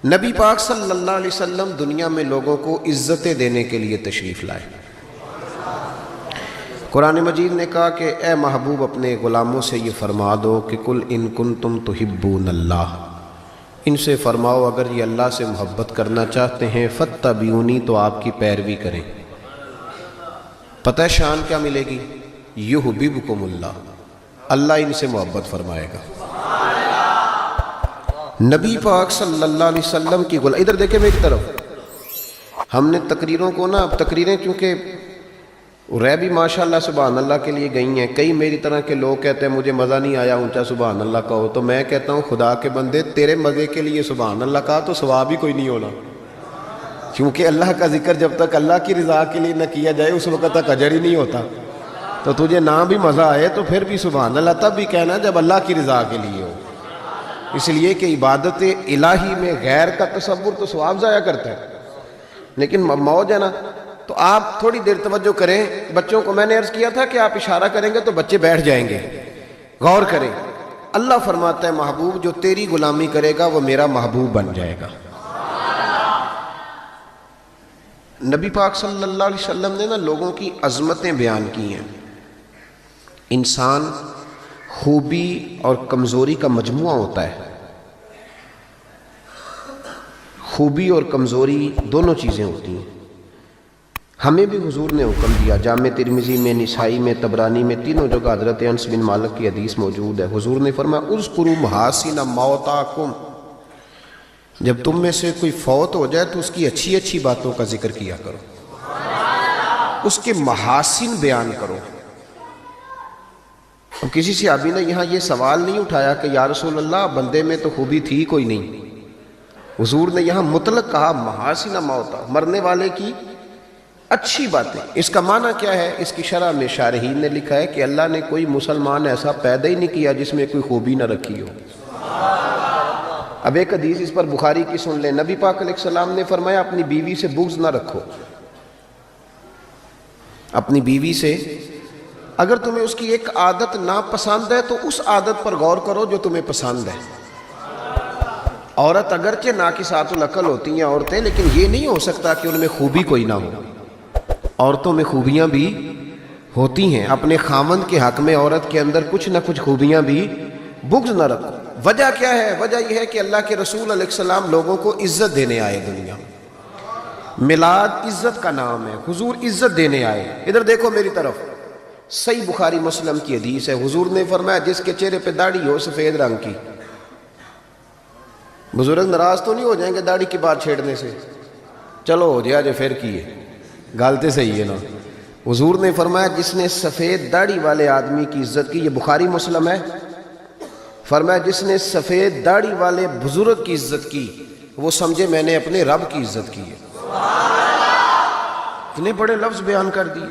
نبی پاک صلی اللہ علیہ وسلم دنیا میں لوگوں کو عزتیں دینے کے لیے تشریف لائے۔ قرآن مجید نے کہا کہ اے محبوب اپنے غلاموں سے یہ فرما دو کہ قل ان کنتم تحبون اللہ، ان سے فرماؤ اگر یہ اللہ سے محبت کرنا چاہتے ہیں فاتبعونی، تو آپ کی پیروی کریں۔ پتہ شان کیا ملے گی؟ یحببکم اللہ، اللہ ان سے محبت فرمائے گا۔ نبی پاک صلی اللہ علیہ وسلم کی ادھر دیکھیں میری طرف، ہم نے تقریروں کو اب تقریریں کیونکہ رہ بھی ماشاءاللہ سبحان اللہ کے لیے گئی ہیں، کئی میری طرح کے لوگ کہتے ہیں مجھے مزہ نہیں آیا اونچا سبحان اللہ کہو، تو میں کہتا ہوں خدا کے بندے تیرے مزے کے لیے سبحان اللہ کہا تو ثواب ہی کوئی نہیں ہونا، کیونکہ اللہ کا ذکر جب تک اللہ کی رضا کے لیے نہ کیا جائے اس وقت تک اجر ہی نہیں ہوتا۔ تو تجھے نہ بھی مزہ آئے تو پھر بھی سبحان اللہ تب بھی کہنا جب اللہ کی رضا کے لیے ہو، اس لیے کہ عبادت الہی میں غیر کا تصور تو ثواب ضائع کرتا ہے، لیکن موج ہے نا۔ تو آپ تھوڑی دیر توجہ کریں، بچوں کو میں نے عرض کیا تھا کہ آپ اشارہ کریں گے تو بچے بیٹھ جائیں گے، غور کریں۔ اللہ فرماتا ہے محبوب جو تیری غلامی کرے گا وہ میرا محبوب بن جائے گا۔ نبی پاک صلی اللہ علیہ وسلم نے لوگوں کی عظمتیں بیان کی ہیں۔ انسان خوبی اور کمزوری کا مجموعہ ہوتا ہے، خوبی اور کمزوری دونوں چیزیں ہوتی ہیں۔ ہمیں بھی حضور نے حکم دیا، جامع ترمذی میں، نسائی میں، طبرانی میں، تینوں جگہ حضرت انس بن مالک کی حدیث موجود ہے۔ حضور نے فرمایا اذکروا محاسن موتاکم، جب تم میں سے کوئی فوت ہو جائے تو اس کی اچھی اچھی باتوں کا ذکر کیا کرو، اس کے محاسن بیان کرو۔ اب کسی صحابی نے یہاں یہ سوال نہیں اٹھایا کہ یا رسول اللہ بندے میں تو خوبی تھی کوئی نہیں، حضور نے یہاں مطلق کہا محاسن موتا، مرنے والے کی اچھی باتیں۔ اس کا معنی کیا ہے؟ اس کی شرح میں شارحین نے لکھا ہے کہ اللہ نے کوئی مسلمان ایسا پیدا ہی نہیں کیا جس میں کوئی خوبی نہ رکھی ہو۔ اب ایک حدیث اس پر بخاری کی سن لیں، نبی پاک علیہ السلام نے فرمایا اپنی بیوی سے بغض نہ رکھو، اپنی بیوی سے اگر تمہیں اس کی ایک عادت ناپسند ہے تو اس عادت پر غور کرو جو تمہیں پسند ہے۔ عورت اگرچہ ناقصات العقل ہوتی ہیں عورتیں، لیکن یہ نہیں ہو سکتا کہ ان میں خوبی کوئی نہ ہو۔ عورتوں میں خوبیاں بھی ہوتی ہیں، اپنے خاوند کے حق میں عورت کے اندر کچھ نہ کچھ خوبیاں بھی، بغض نہ رکھو۔ وجہ کیا ہے؟ وجہ یہ ہے کہ اللہ کے رسول علیہ السلام لوگوں کو عزت دینے آئے دنیا میں، میلاد عزت کا نام ہے، حضور عزت دینے آئے۔ ادھر دیکھو میری طرف، صحیح بخاری مسلم کی حدیث ہے، حضور نے فرمایا جس کے چہرے پہ داڑھی ہو سفید رنگ کی، بزرگ ناراض تو نہیں ہو جائیں گے داڑھی کی بات چھیڑنے سے؟ چلو ہو جائے جو پھر کیے، گالتے صحیح ہے نا۔ حضور نے فرمایا جس نے سفید داڑھی والے آدمی کی عزت کی، یہ بخاری مسلم ہے، فرمایا جس نے سفید داڑھی والے بزرگ کی عزت کی وہ سمجھے میں نے اپنے رب کی عزت کی ہے۔ اتنے بڑے لفظ بیان کر دیے۔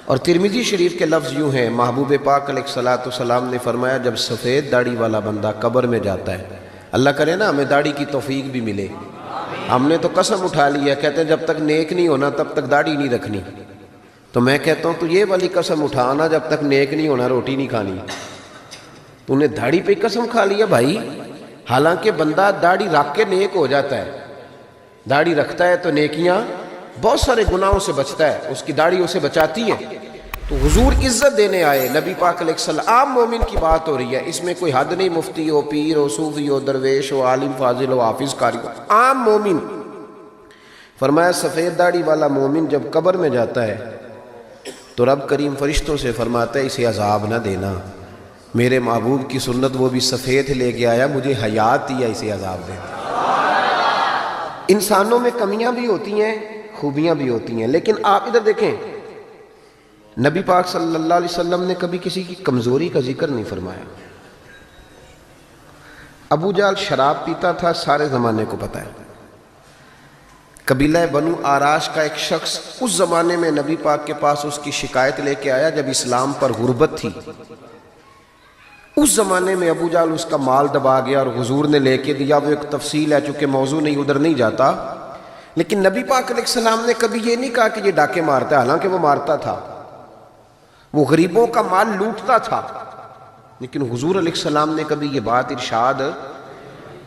اور ترمذی شریف کے لفظ یوں ہیں، محبوب پاک علیہ السلام نے فرمایا جب سفید داڑھی والا بندہ قبر میں جاتا ہے، اللہ کرے نا ہمیں داڑھی کی توفیق بھی ملے، ہم نے تو قسم اٹھا لی ہے، کہتے ہیں جب تک نیک نہیں ہونا تب تک داڑھی نہیں رکھنی، تو میں کہتا ہوں تو یہ والی قسم اٹھانا جب تک نیک نہیں ہونا روٹی نہیں کھانی۔ تو نے داڑھی پہ قسم کھا لیا بھائی، حالانکہ بندہ داڑھی رکھ کے نیک ہو جاتا ہے، داڑھی رکھتا ہے تو نیکیاں، بہت سارے گناہوں سے بچتا ہے، اس کی داڑھی اسے بچاتی ہے۔ تو حضور عزت دینے آئے، نبی پاک علیہ السلام، عام مومن کی بات ہو رہی ہے، اس میں کوئی حد نہیں، مفتی ہو، پیر ہو، صوفی ہو، درویش ہو، عالم فاضل ہو، حافظ قاری ہو، عام مومن۔ فرمایا سفید داڑھی والا مومن جب قبر میں جاتا ہے تو رب کریم فرشتوں سے فرماتا ہے اسے عذاب نہ دینا، میرے محبوب کی سنت وہ بھی سفید لے کے آیا، مجھے حیات دیا، اسے عذاب دینا۔ انسانوں میں کمیاں بھی ہوتی ہیں، خوبیاں بھی ہوتی ہیں، لیکن آپ ادھر دیکھیں نبی پاک صلی اللہ علیہ وسلم نے کبھی کسی کی کمزوری کا ذکر نہیں فرمایا۔ ابو جہل شراب پیتا تھا، سارے زمانے کو پتہ ہے۔ قبیلہ بنو آراش کا ایک شخص اس زمانے میں نبی پاک کے پاس اس کی شکایت لے کے آیا جب اسلام پر غربت تھی۔ اس زمانے میں ابو جہل اس کا مال دبا گیا اور حضور نے لے کے دیا، وہ ایک تفصیل ہے چونکہ موضوع نہیں، ادھر نہیں جاتا، لیکن نبی پاک علیہ السلام نے کبھی یہ نہیں کہا کہ یہ ڈاکے مارتا ہے، حالانکہ وہ مارتا تھا، وہ غریبوں کا مال لوٹتا تھا، لیکن حضور علیہ السلام نے کبھی یہ بات ارشاد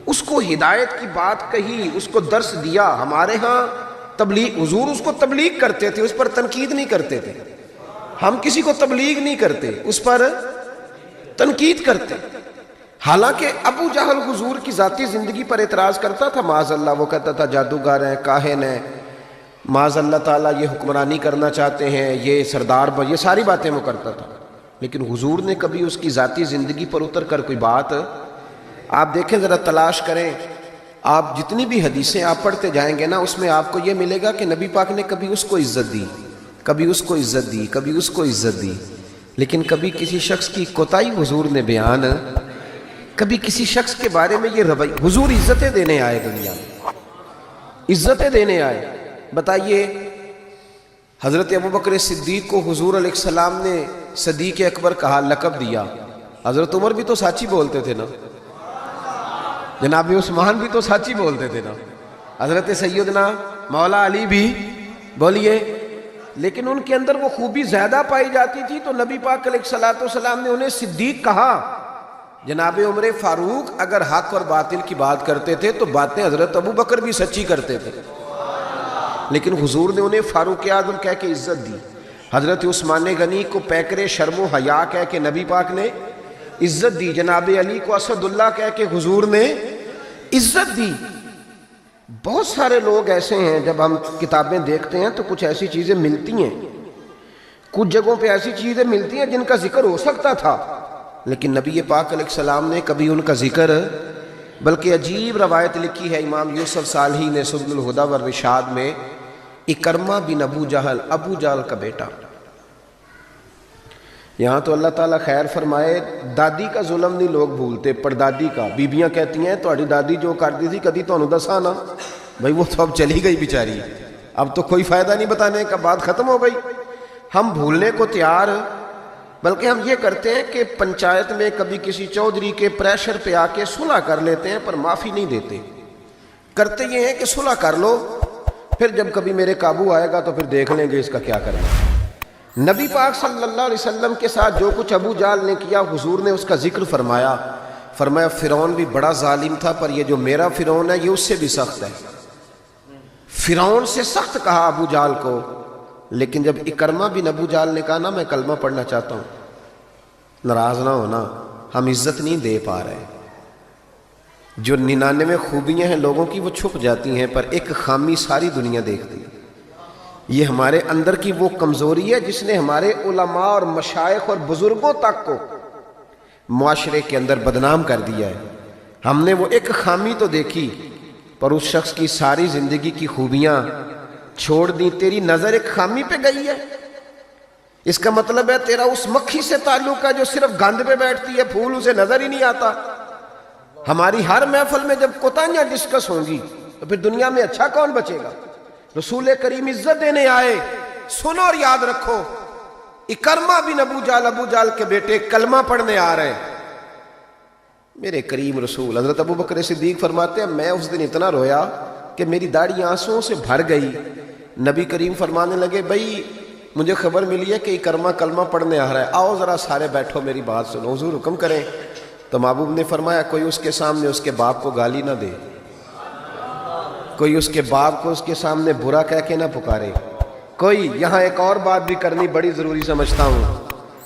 اس کو ہدایت کی بات کہی، اس کو درس دیا. ہمارے ہاں تبلیغ، حضور اس کو تبلیغ کرتے تھے، اس پر تنقید نہیں کرتے تھے. ہم کسی کو تبلیغ نہیں کرتے، اس پر تنقید کرتے. حالانکہ ابو جہل حضور کی ذاتی زندگی پر اعتراض کرتا تھا، معاذ اللہ، وہ کہتا تھا جادوگر ہیں، کاہن ہیں، معاذ اللہ تعالیٰ یہ حکمرانی کرنا چاہتے ہیں، یہ سردار، یہ ساری باتیں وہ کرتا تھا. لیکن حضور نے کبھی اس کی ذاتی زندگی پر اتر کر کوئی بات، آپ دیکھیں ذرا تلاش کریں، آپ جتنی بھی حدیثیں آپ پڑھتے جائیں گے نا، اس میں آپ کو یہ ملے گا کہ نبی پاک نے کبھی اس کو عزت دی، کبھی اس کو عزت دی، کبھی اس کو عزت دی. لیکن کبھی کسی شخص کی کوتاہی حضور نے بیان، کبھی کسی شخص کے بارے میں یہ رویہ. حضور عزتیں دینے آئے دنیا میں، عزتیں دینے آئے. بتائیے حضرت ابوبکر صدیق کو حضور علیہ السلام نے صدیق اکبر کہا، لقب دیا. حضرت عمر بھی تو سچ ہی بولتے تھے نا، جناب عثمان بھی تو سچ ہی بولتے تھے نا، حضرت سیدنا مولا علی بھی، بولیے. لیکن ان کے اندر وہ خوبی زیادہ پائی جاتی تھی تو نبی پاک علیہ الصلوۃ والسلام نے انہیں صدیق کہا. جناب عمر فاروق اگر حق اور باطل کی بات کرتے تھے تو باتیں حضرت ابوبکر بھی سچی کرتے تھے، لیکن حضور نے انہیں فاروق اعظم کہہ کے عزت دی. حضرت عثمان غنی کو پیکر شرم و حیا کہہ کے نبی پاک نے عزت دی. جناب علی کو اسد اللہ کہہ کے حضور نے عزت دی. بہت سارے لوگ ایسے ہیں، جب ہم کتابیں دیکھتے ہیں تو کچھ ایسی چیزیں ملتی ہیں، کچھ جگہوں پہ ایسی چیزیں ملتی ہیں جن کا ذکر ہو سکتا تھا، لیکن نبی پاک علیہ السلام نے کبھی ان کا ذکر، بلکہ عجیب روایت لکھی ہے امام یوسف صالحی نے سبل الہدی والرشاد میں، اکرمہ بن ابو جہل کا بیٹا. یہاں تو اللہ تعالیٰ خیر فرمائے، دادی کا ظلم نہیں لوگ بھولتے، پردادی کا. بیبیاں کہتی ہیں تہاڈی دادی جو کرتی تھی کدی تہانوں دسا نا، بھائی وہ تو اب چلی گئی بیچاری، اب تو کوئی فائدہ نہیں بتانے کا، بات ختم ہو گئی. ہم بھولنے کو تیار، بلکہ ہم یہ کرتے ہیں کہ پنچایت میں کبھی کسی چودھری کے پریشر پہ آ کے صلح کر لیتے ہیں، پر معافی نہیں دیتے. کرتے یہ ہیں کہ صلح کر لو، پھر جب کبھی میرے قابو آئے گا تو پھر دیکھ لیں گے اس کا کیا کرنا. نبی پاک صلی اللہ علیہ وسلم کے ساتھ جو کچھ ابو جہل نے کیا، حضور نے اس کا ذکر فرمایا. فرمایا فرعون بھی بڑا ظالم تھا، پر یہ جو میرا فرعون ہے یہ اس سے بھی سخت ہے. فرعون سے سخت کہا ابو جہل کو. لیکن جب اکرمہ بن ابو جہل نے کہا نا میں کلمہ پڑھنا چاہتا ہوں، ناراض نہ ہونا، ہم عزت نہیں دے پا رہے. جو 99 خوبیاں ہیں لوگوں کی وہ چھپ جاتی ہیں، پر ایک خامی ساری دنیا دیکھتی ہے. یہ ہمارے اندر کی وہ کمزوری ہے جس نے ہمارے علماء اور مشائخ اور بزرگوں تک کو معاشرے کے اندر بدنام کر دیا ہے. ہم نے وہ ایک خامی تو دیکھی، پر اس شخص کی ساری زندگی کی خوبیاں چھوڑ دی. تیری نظر ایک خامی پہ گئی ہے، اس کا مطلب ہے تیرا اس مکھی سے تعلق ہے جو صرف گند پہ بیٹھتی ہے، پھول اسے نظر ہی نہیں آتا. ہماری ہر محفل میں جب کوتاہیاں ڈسکس ہوں گی تو پھر دنیا میں اچھا کون بچے گا؟ رسول کریم عزت دینے آئے. سنو اور یاد رکھو، اکرمہ بن ابو جہل کے بیٹے کلمہ پڑھنے آ رہے ہیں. میرے کریم رسول حضرت ابوبکر صدیق فرماتے ہیں میں اس دن اتنا رویا کہ میری داڑھی آنسوؤں سے بھر گئی. نبی کریم فرمانے لگے بھائی مجھے خبر ملی ہے کہ اکرمہ کلمہ پڑھنے آ رہا ہے، آؤ ذرا سارے بیٹھو میری بات سنو، حضور حکم کریں. تو محبوب نے فرمایا کوئی اس کے سامنے اس کے باپ کو گالی نہ دے، کوئی اس کے باپ کو اس کے سامنے برا کہہ کے نہ پکارے. کوئی یہاں ایک اور بات بھی کرنی بڑی ضروری سمجھتا ہوں،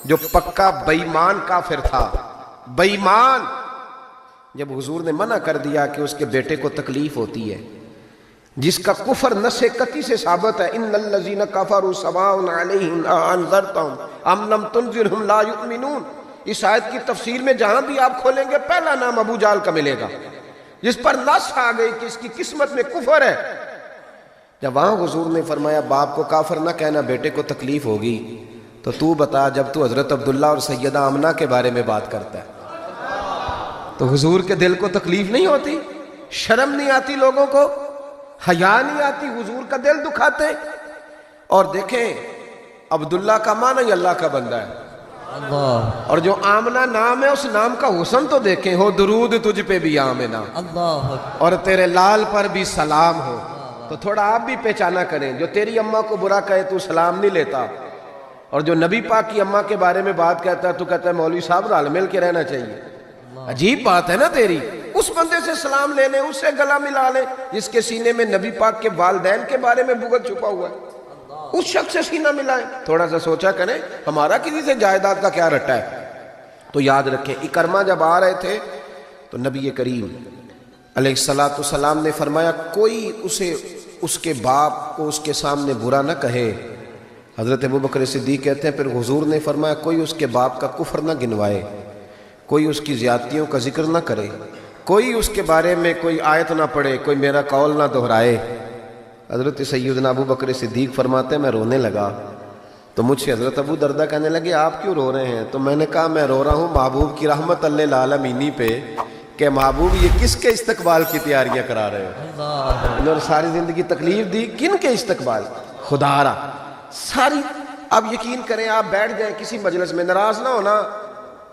جو پکا بے ایمان کافر تھا، بے ایمان، جب حضور نے منع کر دیا کہ اس کے بیٹے کو تکلیف ہوتی ہے، جس کا کفر نص قطعی سے ثابت ہے، ان الذین کفروا سواء علیہم انذرتہم ام لم تنذرہم لا یؤمنون. اس آیت کی تفسیر میں جہاں بھی آپ کھولیں گے پہلا نام ابو جہل کا ملے گا، جس پر نص آ گئی کہ اس کی قسمت میں کفر ہے. جب وہاں حضور نے فرمایا باپ کو کافر نہ کہنا، بیٹے کو تکلیف ہوگی، تو بتا جب تو حضرت عبداللہ اور سیدہ آمنہ کے بارے میں بات کرتا ہے تو حضور کے دل کو تکلیف نہیں ہوتی؟ شرم نہیں آتی لوگوں کو؟ حیا نہیں آتی؟ حضور کا دل دکھاتے. اور دیکھیں عبداللہ کا معنی اللہ کا بندہ ہے، اللہ. اور جو آمنہ نام ہے اس نام کا حسن تو دیکھیں، ہو درود تجھ پہ بھی آمنہ، اللہ، اور تیرے لال پر بھی سلام ہو. تو تھوڑا آپ بھی پہچانا کریں، جو تیری اماں کو برا کہے تو سلام نہیں لیتا، اور جو نبی پاک کی اماں کے بارے میں بات کہتا ہے تو کہتا ہے مولوی صاحب رل مل کے رہنا چاہیے. عجیب بات ہے نا تیری. اس بندے سے سلام لے لیں، اس سے گلا ملا لیں جس کے سینے میں نبی پاک کے والدین کے بارے میں بغض چھپا ہوا ہے، اس شخص سے سینہ ملائیں۔ تھوڑا سا سوچا کریں ہمارا کسی سے جائیداد کا کیا رٹا ہے۔ تو یاد رکھیں اکرمہ جب آ رہے تھے تو نبی کریم علیہ السلام نے فرمایا کوئی اسے اس کے باپ کو اس کے سامنے برا نہ کہے۔ حضرت ابوبکر صدیق کہتے ہیں پھر حضور نے فرمایا کوئی اس کے باپ کا کفر نہ گنوائے، کوئی اس کی زیادتیوں کا ذکر نہ کرے، کوئی اس کے بارے میں کوئی آیت نہ پڑھے، کوئی میرا قول نہ دہرائے۔ حضرت سیدنا ابوبکر صدیق فرماتے ہیں میں رونے لگا تو مجھ سے حضرت ابو دردہ کہنے لگے آپ کیوں رو رہے ہیں؟ تو میں نے کہا میں رو رہا ہوں محبوب کی رحمت للعالمین پہ کہ محبوب یہ کس کے استقبال کی تیاریاں کرا رہے ہو؟ انہوں نے ساری زندگی تکلیف دی، کن کے استقبال؟ خدا را ساری۔ اب یقین کریں آپ بیٹھ جائیں کسی مجلس میں، ناراض نہ ہونا،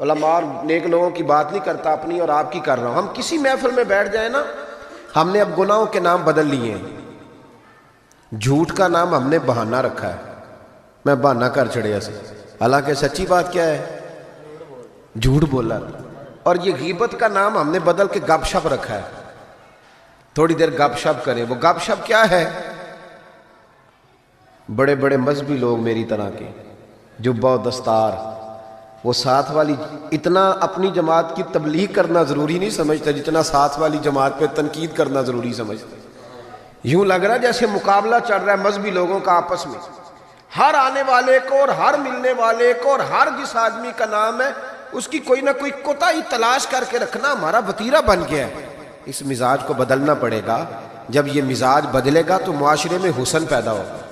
علماء اور نیک لوگوں کی بات نہیں کرتا، اپنی اور آپ کی کر رہا ہوں۔ ہم کسی محفل میں بیٹھ جائیں نا، ہم نے اب گناہوں کے نام بدل لیے ہیں، جھوٹ کا نام ہم نے بہانہ رکھا ہے، میں بہانہ کر چھڑیا سے، حالانکہ سچی بات کیا ہے؟ جھوٹ بولا۔ اور یہ غیبت کا نام ہم نے بدل کے گپ شپ رکھا ہے، تھوڑی دیر گپ شپ کریں۔ وہ گپ شپ کیا ہے؟ بڑے بڑے مذہبی لوگ میری طرح کے جبہ و دستار، وہ ساتھ والی اتنا اپنی جماعت کی تبلیغ کرنا ضروری نہیں سمجھتا جتنا ساتھ والی جماعت پہ تنقید کرنا ضروری سمجھتا۔ یوں لگ رہا جیسے مقابلہ چل رہا ہے مذہبی لوگوں کا آپس میں، ہر آنے والے کو اور ہر ملنے والے کو اور ہر جس آدمی کا نام ہے اس کی کوئی نہ کوئی کوتاہی تلاش کر کے رکھنا ہمارا وتیرہ بن گیا ہے۔ اس مزاج کو بدلنا پڑے گا۔ جب یہ مزاج بدلے گا تو معاشرے میں حسن پیدا ہوگا۔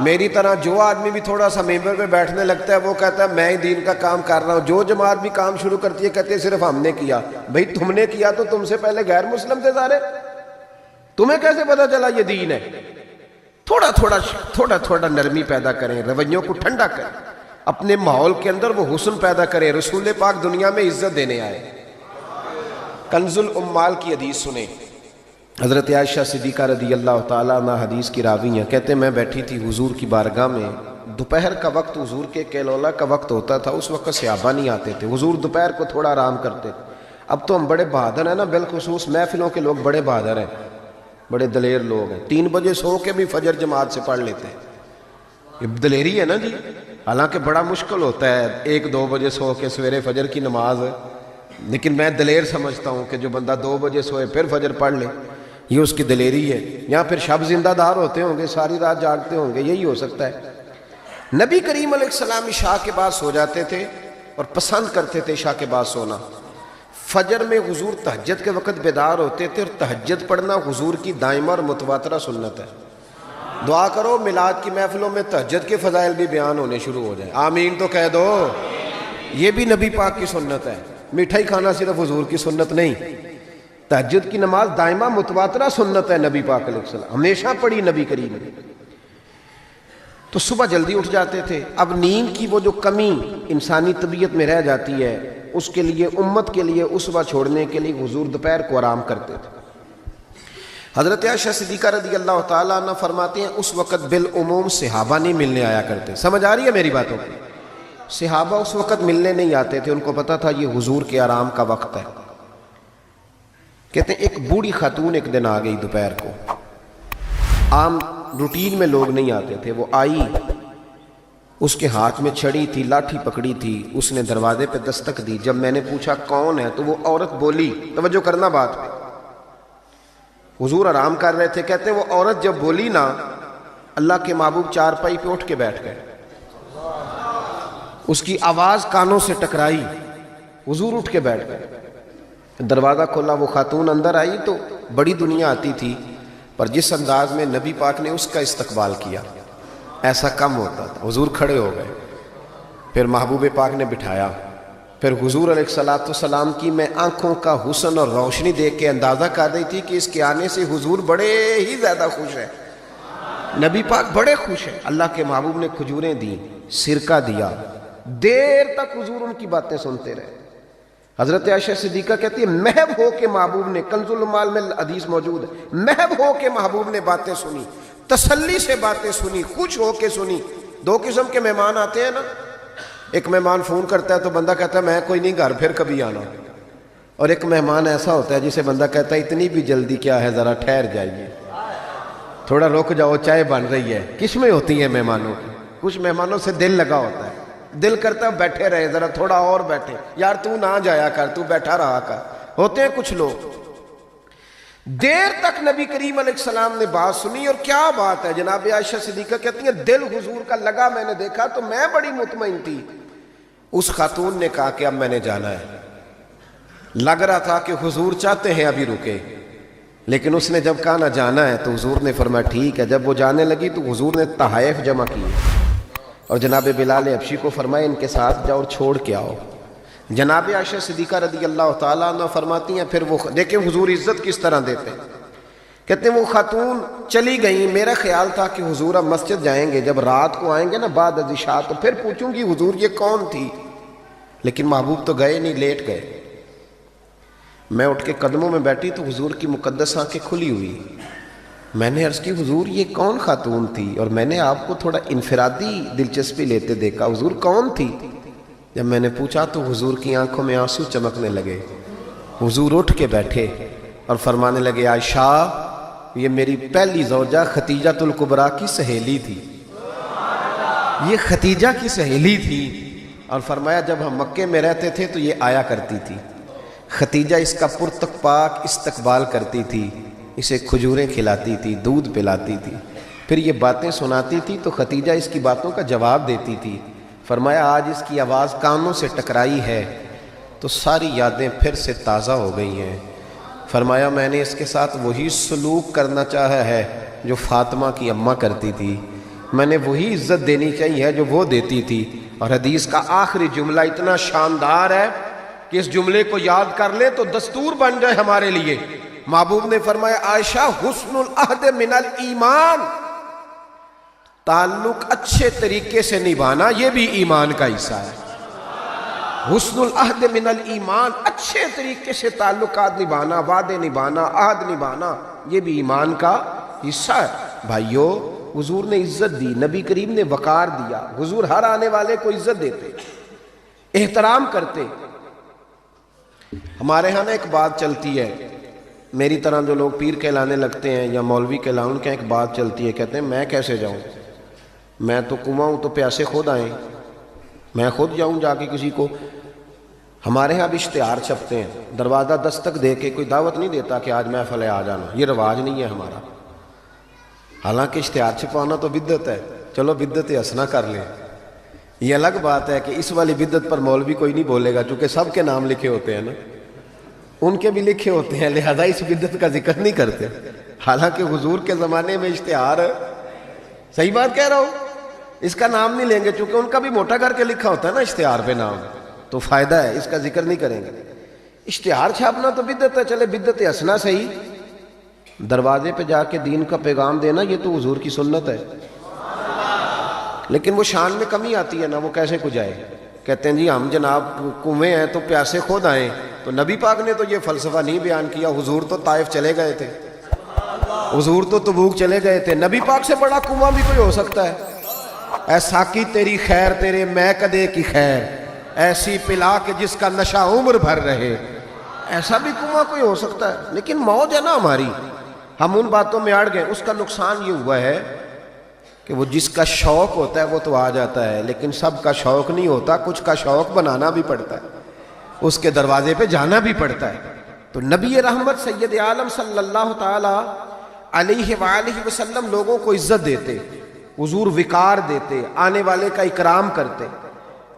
میری طرح جو آدمی بھی تھوڑا سا ممبر پہ بیٹھنے لگتا ہے وہ کہتا ہے میں ہی دین کا کام کر رہا ہوں، جو جماعت بھی کام شروع کرتی ہے کہتے ہیں صرف ہم نے کیا۔ بھئی تم نے کیا تو تم سے پہلے غیر مسلم تھے سارے، تمہیں کیسے پتا چلا یہ دین ہے؟ تھوڑا تھوڑا نرمی پیدا کریں، رویوں کو ٹھنڈا کریں، اپنے ماحول کے اندر وہ حسن پیدا کریں۔ رسول پاک دنیا میں عزت دینے آئے۔ کنز الامال کی حدیث سنیں، حضرت عائشہ صدیقہ رضی اللہ تعالیٰ عنہ حدیث کی راوی ہیں، کہتے ہیں میں بیٹھی تھی حضور کی بارگاہ میں، دوپہر کا وقت حضور کے کیلولا کا وقت ہوتا تھا، اس وقت صحابہ نہیں آتے تھے، حضور دوپہر کو تھوڑا آرام کرتے تھے۔ اب تو ہم بڑے بہادر ہیں نا، بالخصوص محفلوں کے لوگ بڑے بہادر ہیں، بڑے دلیر لوگ ہیں، 3 بجے سو کے بھی فجر جماعت سے پڑھ لیتے ہیں، یہ دلیری ہے نا جی۔ حالانکہ بڑا مشکل ہوتا ہے 1-2 بجے سو کے سویرے فجر کی نماز، لیکن میں دلیر سمجھتا ہوں کہ جو بندہ 2 بجے سوئے پھر فجر پڑھ لے، یہ اس کی دلیری ہے۔ یا پھر شب زندہ دار ہوتے ہوں گے، ساری رات جاگتے ہوں گے، یہی ہو سکتا ہے۔ نبی کریم علیہ السلام عشاء کے بعد سو جاتے تھے اور پسند کرتے تھے عشاء کے بعد سونا۔ فجر میں حضور تہجد کے وقت بیدار ہوتے تھے، اور تہجد پڑھنا حضور کی دائمہ اور متواترہ سنت ہے۔ دعا کرو میلاد کی محفلوں میں تہجد کے فضائل بھی بیان ہونے شروع ہو جائیں، آمین تو کہہ دو۔ یہ بھی نبی پاک کی سنت ہے، مٹھائی کھانا صرف حضور کی سنت نہیں، تہجد کی نماز دائمہ متواترہ سنت ہے نبی پاک علیہ السلام، ہمیشہ پڑھی نبی کریم نے۔ تو صبح جلدی اٹھ جاتے تھے۔ اب نیند کی وہ جو کمی انسانی طبیعت میں رہ جاتی ہے، اس کے لیے امت کے لیے اسوہ چھوڑنے کے لیے حضور دوپہر کو آرام کرتے تھے۔ حضرت عائشہ صدیقہ رضی اللہ تعالیٰ عنہ فرماتے ہیں اس وقت بالعموم صحابہ نہیں ملنے آیا کرتے۔ سمجھ آ رہی ہے میری باتوں کی؟ صحابہ اس وقت ملنے نہیں آتے تھے، ان کو پتا تھا یہ حضور کے آرام کا وقت ہے۔ کہتے ہیں ایک بوڑھی خاتون ایک دن آ گئی دوپہر کو، عام روٹین میں لوگ نہیں آتے تھے، وہ آئی، اس کے ہاتھ میں چھڑی تھی، لاٹھی پکڑی تھی، اس نے دروازے پہ دستک دی۔ جب میں نے پوچھا کون ہے تو وہ عورت بولی، توجہ کرنا بات پہ، حضور آرام کر رہے تھے، کہتے ہیں وہ عورت جب بولی نا، اللہ کے محبوب چارپائی پہ اٹھ کے بیٹھ گئے، اس کی آواز کانوں سے ٹکرائی، حضور اٹھ کے بیٹھ گئے۔ دروازہ کھولا، وہ خاتون اندر آئی تو بڑی دنیا آتی تھی، پر جس انداز میں نبی پاک نے اس کا استقبال کیا ایسا کم ہوتا تھا۔ حضور کھڑے ہو گئے، پھر محبوب پاک نے بٹھایا، پھر حضور علیہ السلام کی میں آنکھوں کا حسن اور روشنی دیکھ کے اندازہ کر رہی تھی کہ اس کے آنے سے حضور بڑے ہی زیادہ خوش ہیں، نبی پاک بڑے خوش ہیں۔ اللہ کے محبوب نے کھجوریں دیں، سرکہ دیا، دیر تک حضور ان کی باتیں سنتے رہے۔ حضرت عائشہ صدیقہ کہتی ہے محب ہو کے محبوب نے، کنز الامال میں حدیث موجود ہے، محب ہو کے محبوب نے باتیں سنی، تسلی سے باتیں سنی، خوش ہو کے سنی۔ 2 قسم کے مہمان آتے ہیں نا، ایک مہمان فون کرتا ہے تو بندہ کہتا ہے میں کوئی نہیں، گھر پھر کبھی آنا، اور ایک مہمان ایسا ہوتا ہے جسے بندہ کہتا ہے اتنی بھی جلدی کیا ہے، ذرا ٹھہر جائیے، تھوڑا رک جاؤ، چائے بن رہی ہے۔ کس میں ہوتی ہیں مہمانوں کی؟ کچھ مہمانوں سے دل لگا ہوتا ہے، دل کرتا ہے بیٹھے رہے، ذرا تھوڑا اور بیٹھے، یار تو نہ جایا کر، تو بیٹھا رہا کر۔ ہوتے ہیں کچھ لوگ۔ دیر تک نبی کریم علیہ السلام نے بات سنی، اور کیا بات ہے، جناب عائشہ صدیقہ کہتی ہیں دل حضور کا لگا، میں نے دیکھا تو میں بڑی مطمئن تھی۔ اس خاتون نے کہا کہ اب میں نے جانا ہے۔ لگ رہا تھا کہ حضور چاہتے ہیں ابھی رکے، لیکن اس نے جب کہا نہ جانا ہے تو حضور نے فرمایا ٹھیک ہے۔ جب وہ جانے لگی تو حضور نے تحائف جمع کیے اور جناب بلال حبشی کو فرمایا ان کے ساتھ جاؤ اور چھوڑ کے آؤ۔ جناب عائشہ صدیقہ رضی اللہ تعالیٰ عنہ فرماتی ہیں پھر وہ دیکھیں حضور عزت کس طرح دیتے ہیں، کہتے ہیں وہ خاتون چلی گئیں، میرا خیال تھا کہ حضور اب مسجد جائیں گے، جب رات کو آئیں گے نا بعد از عشاء تو پھر پوچھوں گی حضور یہ کون تھی، لیکن محبوب تو گئے نہیں، لیٹ گئے۔ میں اٹھ کے قدموں میں بیٹھی تو حضور کی مقدس آنکھیں کھلی ہوئی۔ میں نے عرض کی حضور یہ کون خاتون تھی؟ اور میں نے آپ کو تھوڑا انفرادی دلچسپی لیتے دیکھا، حضور کون تھی؟ جب میں نے پوچھا تو حضور کی آنکھوں میں آنسو چمکنے لگے۔ حضور اٹھ کے بیٹھے اور فرمانے لگے عائشہ یہ میری پہلی زوجہ ختیجہ الکبریٰ کی سہیلی تھی، یہ ختیجہ کی سہیلی تھی۔ اور فرمایا جب ہم مکے میں رہتے تھے تو یہ آیا کرتی تھی، ختیجہ اس کا پرتک پاک استقبال کرتی تھی، اسے کھجوریں کھلاتی تھی، دودھ پلاتی تھی، پھر یہ باتیں سناتی تھی تو ختیجہ اس کی باتوں کا جواب دیتی تھی۔ فرمایا آج اس کی آواز کانوں سے ٹکرائی ہے تو ساری یادیں پھر سے تازہ ہو گئی ہیں۔ فرمایا میں نے اس کے ساتھ وہی سلوک کرنا چاہا ہے جو فاطمہ کی اماں کرتی تھی، میں نے وہی عزت دینی چاہیے جو وہ دیتی تھی۔ اور حدیث کا آخری جملہ اتنا شاندار ہے کہ اس جملے کو یاد کر لیں تو دستور بن جائے ہمارے لیے۔ محبوب نے فرمایا عائشہ حسن العہد من الایمان، تعلق اچھے طریقے سے نبھانا یہ بھی ایمان کا حصہ ہے۔ حسن العہد من الایمان، اچھے طریقے سے تعلقات نبھانا، وعدے نبھانا، عہد نبھانا یہ بھی ایمان کا حصہ ہے۔ بھائیو حضور نے عزت دی، نبی کریم نے وقار دیا، حضور ہر آنے والے کو عزت دیتے، احترام کرتے۔ ہمارے ہاں نا ایک بات چلتی ہے، میری طرح جو لوگ پیر کہلانے لگتے ہیں یا مولوی کہلانے، ان کا ایک بات چلتی ہے، کہتے ہیں میں کیسے جاؤں، میں تو کنواں ہوں تو پیاسے خود آئیں، میں خود جاؤں جا کے کسی کو۔ ہمارے ہاں بھی اشتہار چھپتے ہیں، دروازہ دستک دے کے کوئی دعوت نہیں دیتا کہ آج محفل ہے آ جانا، یہ رواج نہیں ہے ہمارا۔ حالانکہ اشتہار چھپانا تو بدعت ہے، چلو بدعت حسنہ کر لیں، یہ الگ بات ہے کہ اس والی بدعت پر مولوی کوئی نہیں بولے گا، چونکہ سب کے نام لکھے ہوتے ہیں نا، ان کے بھی لکھے ہوتے ہیں، لہذا اس بدعت کا ذکر نہیں کرتے۔ حالانکہ حضور کے زمانے میں اشتہار ہے، صحیح بات کہہ رہا ہوں، اس کا نام نہیں لیں گے چونکہ ان کا بھی موٹا کر کے لکھا ہوتا ہے نا اشتہار پہ نام، تو فائدہ ہے، اس کا ذکر نہیں کریں گے۔ اشتہار چھاپنا تو بدعت ہے، چلے بدعت حسنہ صحیح، دروازے پہ جا کے دین کا پیغام دینا یہ تو حضور کی سنت ہے، لیکن وہ شان میں کمی آتی ہے نا، وہ کیسے کو جائے؟ کہتے ہیں جی ہم جناب کنویں ہیں تو پیاسے خود آئیں، تو نبی پاک نے تو یہ فلسفہ نہیں بیان کیا، حضور تو طائف چلے گئے تھے، حضور تو تبوک چلے گئے تھے، نبی پاک سے بڑا کنواں بھی کوئی ہو سکتا ہے؟ اے ساقی تیری خیر تیرے میں کدے کی خیر، ایسی پلا کہ جس کا نشہ عمر بھر رہے، ایسا بھی کنواں کوئی ہو سکتا ہے؟ لیکن موج ہے نا ہماری، ہم ان باتوں میں اڑ گئے۔ اس کا نقصان یہ ہوا ہے کہ وہ جس کا شوق ہوتا ہے وہ تو آ جاتا ہے، لیکن سب کا شوق نہیں ہوتا، کچھ کا شوق بنانا بھی پڑتا ہے، اس کے دروازے پہ جانا بھی پڑتا ہے۔ تو نبی رحمت سید عالم صلی اللہ تعالی علیہ وآلہ وسلم لوگوں کو عزت دیتے، حضور وقار دیتے، آنے والے کا اکرام کرتے۔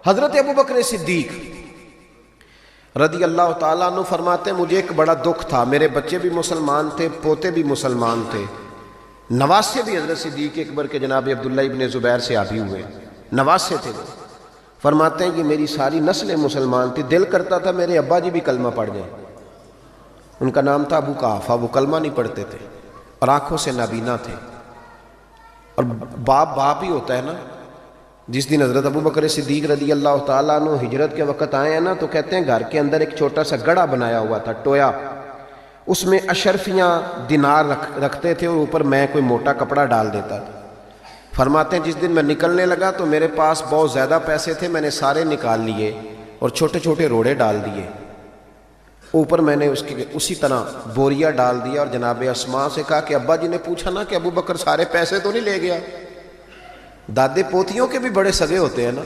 حضرت ابوبکر صدیق رضی اللہ تعالیٰ عنہ فرماتے ہیں مجھے ایک بڑا دکھ تھا، میرے بچے بھی مسلمان تھے، پوتے بھی مسلمان تھے، نواسے بھی حضرت صدیق اکبر کے جناب عبداللہ ابن زبیر سے آبی ہوئے، نواسے تھے وہ۔ فرماتے ہیں کہ میری ساری نسل مسلمان تھی، دل کرتا تھا میرے ابا جی بھی کلمہ پڑھ جائیں۔ ان کا نام تھا ابو قحافہ، وہ کلمہ نہیں پڑھتے تھے اور آنکھوں سے نابینا تھے، اور باپ ہی ہوتا ہے نا۔ جس دن حضرت ابوبکر صدیق رضی اللہ تعالیٰ عنہ ہجرت کے وقت آئے ہیں نا، تو کہتے ہیں گھر کے اندر ایک چھوٹا سا گڑھا بنایا ہوا تھا، ٹویا، اس میں اشرفیاں دینار رکھتے تھے اور اوپر میں کوئی موٹا کپڑا ڈال دیتا تھا۔ فرماتے ہیں جس دن میں نکلنے لگا تو میرے پاس بہت زیادہ پیسے تھے، میں نے سارے نکال لیے اور چھوٹے چھوٹے روڑے ڈال دیے۔ اوپر میں نے اس کی اسی طرح بوریا ڈال دیا اور جناب اسماء سے کہا کہ ابا جی نے پوچھا نا کہ ابو بکر سارے پیسے تو نہیں لے گیا؟ دادے پوتیوں کے بھی بڑے سگے ہوتے ہیں نا،